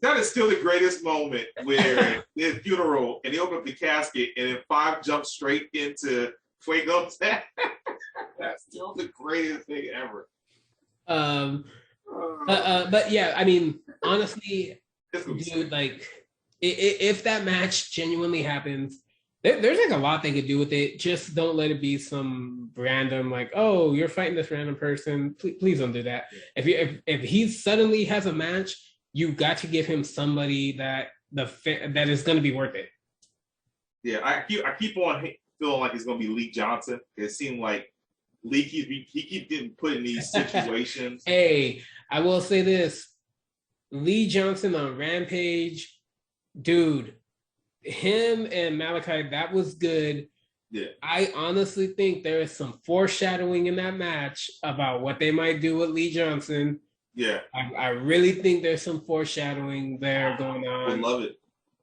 That is still the greatest moment where his funeral and they open up the casket and then 5 jumps straight into Fuego's ass. That's still the greatest thing ever. But yeah, I mean, honestly, dude, like if that match genuinely happens, there's like a lot they could do with it. Just don't let it be some random like, oh, you're fighting this random person. Please don't do that. If he suddenly has a match, you've got to give him somebody that is going to be worth it. Yeah, I keep on feeling like it's going to be Lee Johnson. It seemed like Lee he keeps getting put in these situations. Hey, I will say this: Lee Johnson on Rampage, dude. Him and Malachi, that was good. Yeah. I honestly think there is some foreshadowing in that match about what they might do with Lee Johnson. Yeah. I really think there's some foreshadowing there going on. I love it.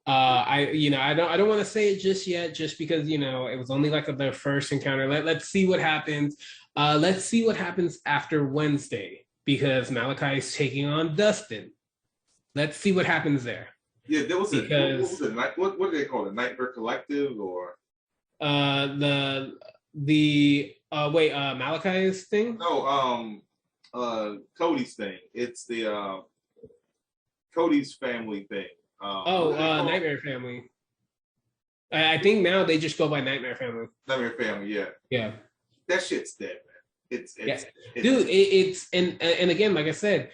I don't want to say it just yet, just because it was only like their first encounter. Let's see what happens. Let's see what happens after Wednesday, because Malachi is taking on Dustin. Let's see what happens there. Yeah, there was what do they call it? Nightmare Collective or Malachi's thing? No, Cody's thing. It's the Cody's family thing. Nightmare Family. I think now they just go by Nightmare Family. Nightmare Family, yeah. Yeah. That shit's dead, man. It's and again, like I said,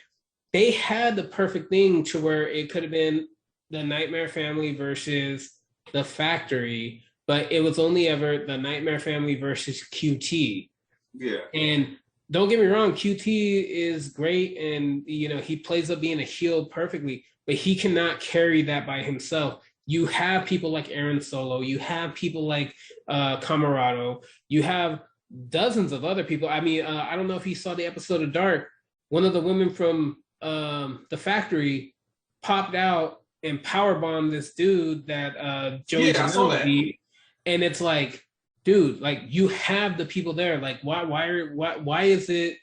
they had the perfect thing to where it could have been the Nightmare Family versus the Factory, but it was only ever the Nightmare Family versus QT. Yeah. And don't get me wrong, QT is great, and he plays up being a heel perfectly, but he cannot carry that by himself. You have people like Aaron Solo, you have people like Camarado, you have dozens of other people. I mean, I don't know if you saw the episode of Dark. One of the women from the Factory popped out and powerbombed this dude that Joey Janela beat, and it's like, dude, like you have the people there. Like, why is it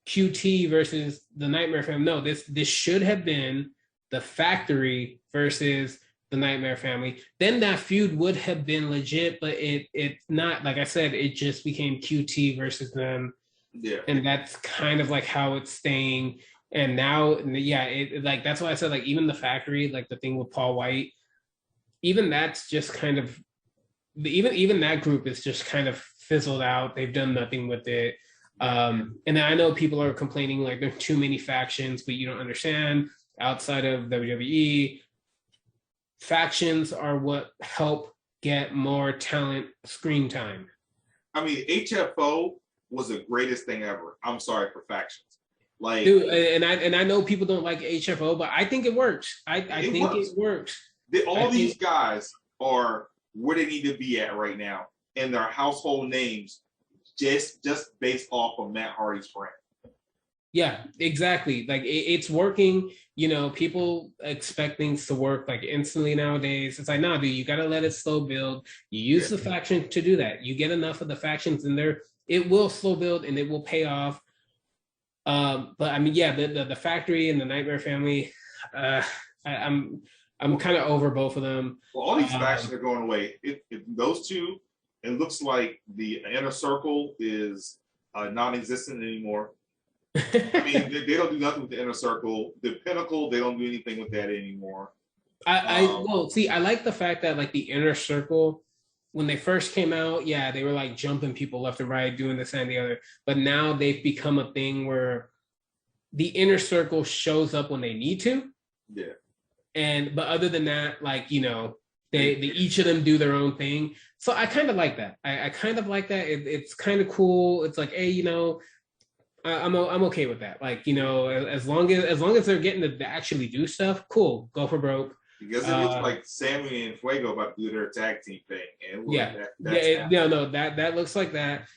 QT versus the Nightmare Family? No, this should have been the Factory versus the Nightmare Family. Then that feud would have been legit, but it's not. Like I said, it just became QT versus them. Yeah, and that's kind of like how it's staying. And now, yeah, that's why I said, like, even the Factory, like the thing with Paul White, even that's just kind of, even that group is just kind of fizzled out. They've done nothing with it. And I know people are complaining like there are too many factions, but you don't understand. Outside of WWE, factions are what help get more talent screen time. I mean, HFO was the greatest thing ever. I'm sorry for factions. Like, dude, and I know people don't like HFO, but I think it works. I think it works. These guys are where they need to be at right now, and their household names just based off of Matt Hardy's brand. Yeah, exactly. Like it's working. People expect things to work like instantly nowadays. It's like, nah, dude, you got to let it slow build. You use the faction to do that. You get enough of the factions in there, it will slow build and it will pay off. But I mean, yeah, the Factory and the Nightmare Family, I'm kind of over both of them. Well, all these factions are going away. If those two, it looks like the Inner Circle is non-existent anymore. I mean, they don't do nothing with the Inner Circle. The Pinnacle, they don't do anything with that anymore. I like the fact that like the Inner Circle, when they first came out, yeah, they were like jumping people left and right, doing this and the other. But now they've become a thing where the Inner Circle shows up when they need to. Yeah. But other than that, like, they each of them do their own thing. So I kind of like that. I kind of like that. It's kind of cool. It's like, hey, I'm okay with that. Like, as long as they're getting to actually do stuff, cool, go for broke. Because it looks like Sammy and Fuego about to do their tag team thing. And that looks like that.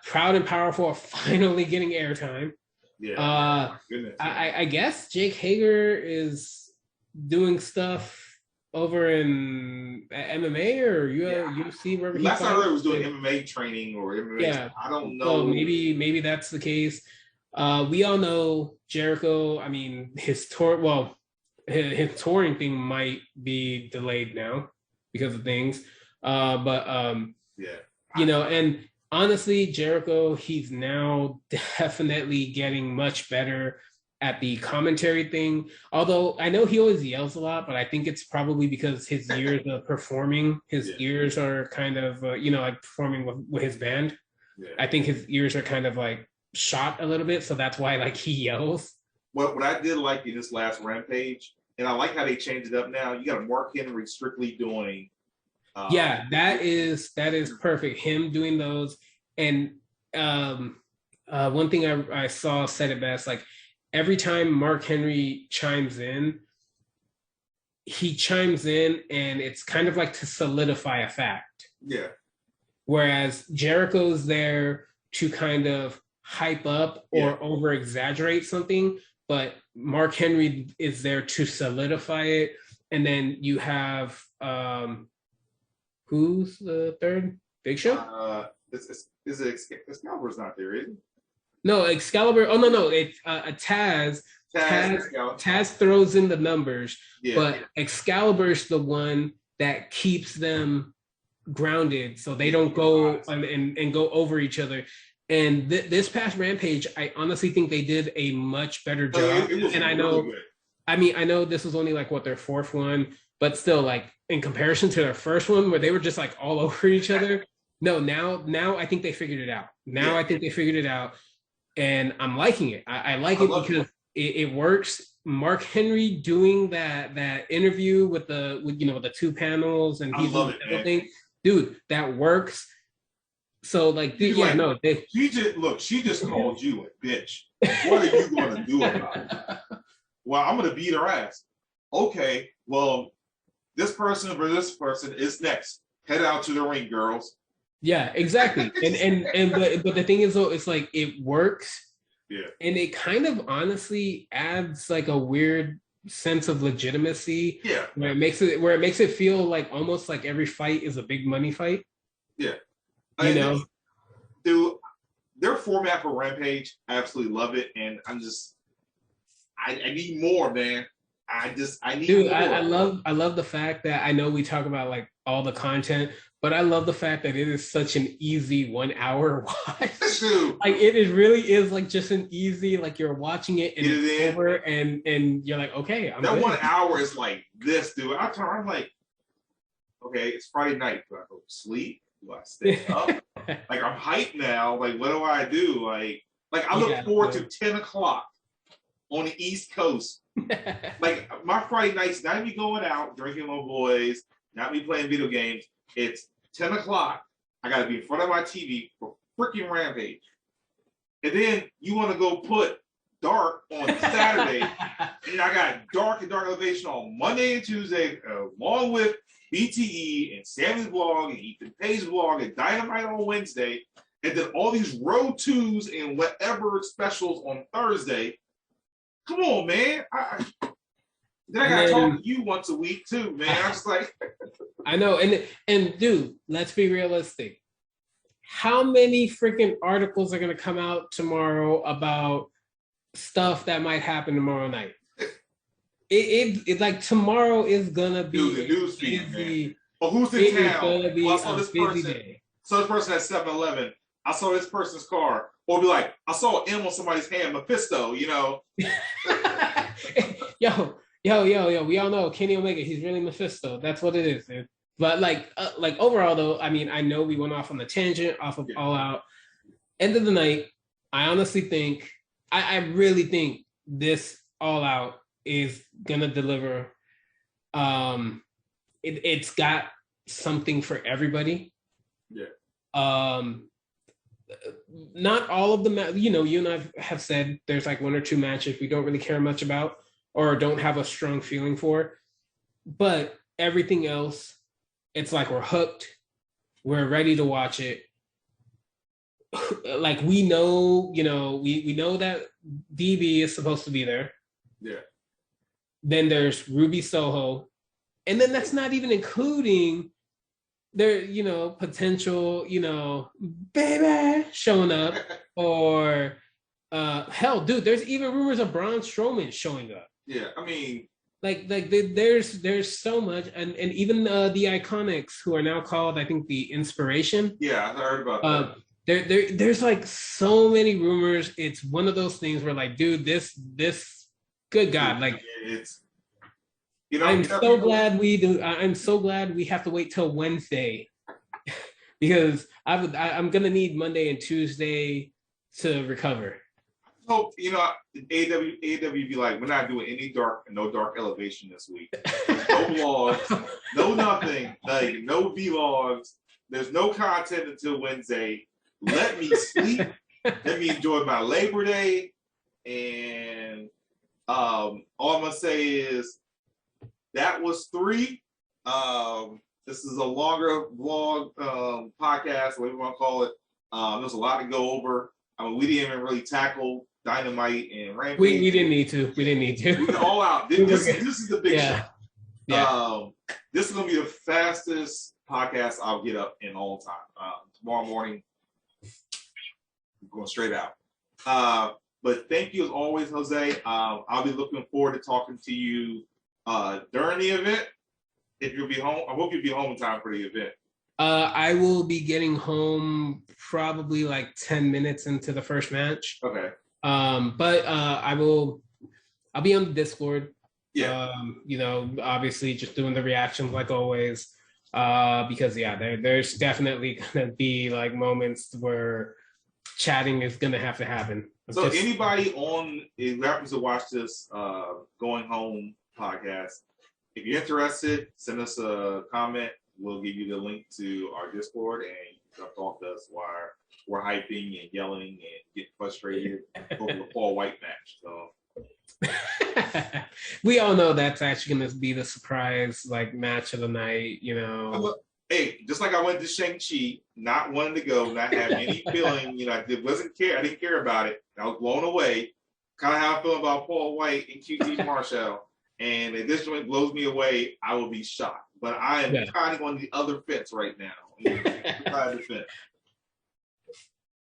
Proud and Powerful are finally getting airtime. Yeah. Goodness. I guess Jake Hager is doing stuff over in MMA or UFC, wherever. Last time I heard was doing MMA training or MMA. Yeah, I don't know. Well, maybe that's the case. We all know Jericho. I mean, his tour. Well, his touring thing might be delayed now because of things. And honestly, Jericho, he's now definitely getting much better at the commentary thing. Although I know he always yells a lot, but I think it's probably because his years of performing, his ears are kind of, like performing with his band. Yeah. I think his ears are kind of like shot a little bit. So that's why like he yells. What I did like in this last Rampage, and I like how they changed it up now, you got Mark Henry strictly doing. That is perfect. Him doing those. And one thing I saw said it best, like, every time Mark Henry chimes in, he chimes in and it's kind of like to solidify a fact. Yeah. Whereas Jericho's there to kind of hype up or over exaggerate something, but Mark Henry is there to solidify it. And then you have, who's the third? Big Show? Is it Excalibur's not there, is it? No, Excalibur. Oh no, it's Taz. Taz throws in the numbers, but Excalibur's the one that keeps them grounded, so they don't go and go over each other. And this past Rampage, I honestly think they did a much better job. And I know, really, I know this was only like their fourth one, but still, like in comparison to their first one, where they were just like all over each other. No, now I think they figured it out. I think they figured it out. And I'm liking it. I like it because it works. Mark Henry doing that interview with the two panels and he's doing everything, dude. That works. So like, dude, she just called you a bitch. What are you going to do about it? Well, I'm going to beat her ass. Okay, well, this person or this person is next. Head out to the ring, girls. Yeah, exactly. But the thing is though, it's like it works. Yeah. And it kind of honestly adds like a weird sense of legitimacy. Yeah. Where it makes it feel like almost like every fight is a big money fight. Yeah. Dude, their format for Rampage, I absolutely love it. And I need more, man. I need more. I love the fact that I know we talk about like all the content, but I love the fact that it is such an easy 1 hour watch. Like it really is like just an easy, like you're watching it and it's over and you're like, okay, I'm good. 1 hour is like this, dude. I'm like, okay, it's Friday night. Do I go to sleep? Do I stay up? Like I'm hyped now. Like what do I do? Like I look forward to 10 o'clock on the East Coast. Like my Friday nights, not me going out, drinking with my boys, not me playing video games. It's 10 o'clock. I got to be in front of my TV for freaking Rampage. And then you want to go put Dark on Saturday. And I got Dark and Dark Elevation on Monday and Tuesday, along with BTE and Sammy's vlog and Ethan Pay's vlog and Dynamite on Wednesday. And then all these Road 2s and whatever specials on Thursday. Come on, man. Then I gotta talk to you once a week too, man. I'm just like, I know, and dude, let's be realistic. How many freaking articles are gonna come out tomorrow about stuff that might happen tomorrow night? It like tomorrow is gonna be the news feed, man. Well, who's in town? Well, I saw this person. Day. So this person at 7-Eleven. I saw this person's car. Or be like, I saw an M on somebody's hand, Mephisto. Yo, we all know Kenny Omega, he's really Mephisto. That's what it is, dude. But like overall though, I mean, I know we went off on the tangent off of All Out. End of the night, I honestly think, I really think this All Out is gonna deliver. It's got something for everybody. Yeah. Not all of them, you and I have said there's like one or two matches we don't really care much about or don't have a strong feeling for. but everything else, it's like we're hooked. We're ready to watch it. Like we know, we know that DB is supposed to be there. Yeah. Then there's Ruby Soho, and then that's not even including their, potential, baby showing up, or hell, dude, there's even rumors of Braun Strowman showing up. Yeah, I mean, there's so much, and even the Iconics, who are now called, I think, the Inspiration. Yeah, I heard about that. There's like so many rumors. It's one of those things where, like, dude, this good God, like, it's, I'm so glad we have to wait till Wednesday because I'm gonna need Monday and Tuesday to recover. So AW be like, we're not doing any no dark elevation this week. No vlogs, no nothing, like no vlogs. There's no content until Wednesday. Let me sleep. Let me enjoy my Labor Day. And all I'm gonna say is that was 3. This is a longer vlog, podcast, whatever you want to call it. There's a lot to go over. I mean, we didn't even really tackle Dynamite and Rampage. We didn't need to. We didn't need to. We were all out. This is the big show. Yeah. This is gonna be the fastest podcast I'll get up in all time. Tomorrow morning, I'm going straight out. But thank you as always, Jose. I'll be looking forward to talking to you during the event. If you'll be home, I hope you'll be home in time for the event. I will be getting home probably like 10 minutes into the first match. Okay. But I'll be on the Discord. Yeah. Obviously just doing the reactions like always. Because there's definitely gonna be like moments where chatting is gonna have to happen. So anybody who happens to watch this Going Home podcast, if you're interested, send us a comment. We'll give you the link to our Discord, and you can talk to us while we're hyping and yelling and getting frustrated over the Paul White match. So we all know that's actually going to be the surprise like match of the night. Hey, just like I went to Shang-Chi, not wanting to go, not having any feeling. I didn't care about it. I was blown away. Kind of how I feel about Paul White and QT Marshall. And if this joint blows me away, I will be shocked. But I am kind of on the other fence right now.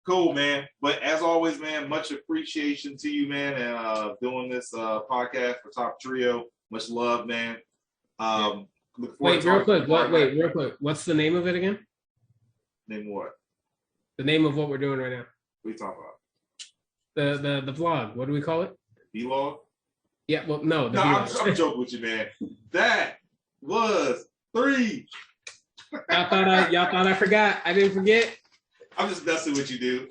Cool, man. But as always, man, much appreciation to you, man, and doing this podcast for Top Trio. Much love, man. Wait, real quick. What's the name of it again? Name what? The name of what we're doing right now. What are you talking about? The vlog. What do we call it? Vlog? Yeah, well, no. I'm joking with you, man. That was 3. Y'all thought I forgot. I didn't forget. I'm just messing with you, dude.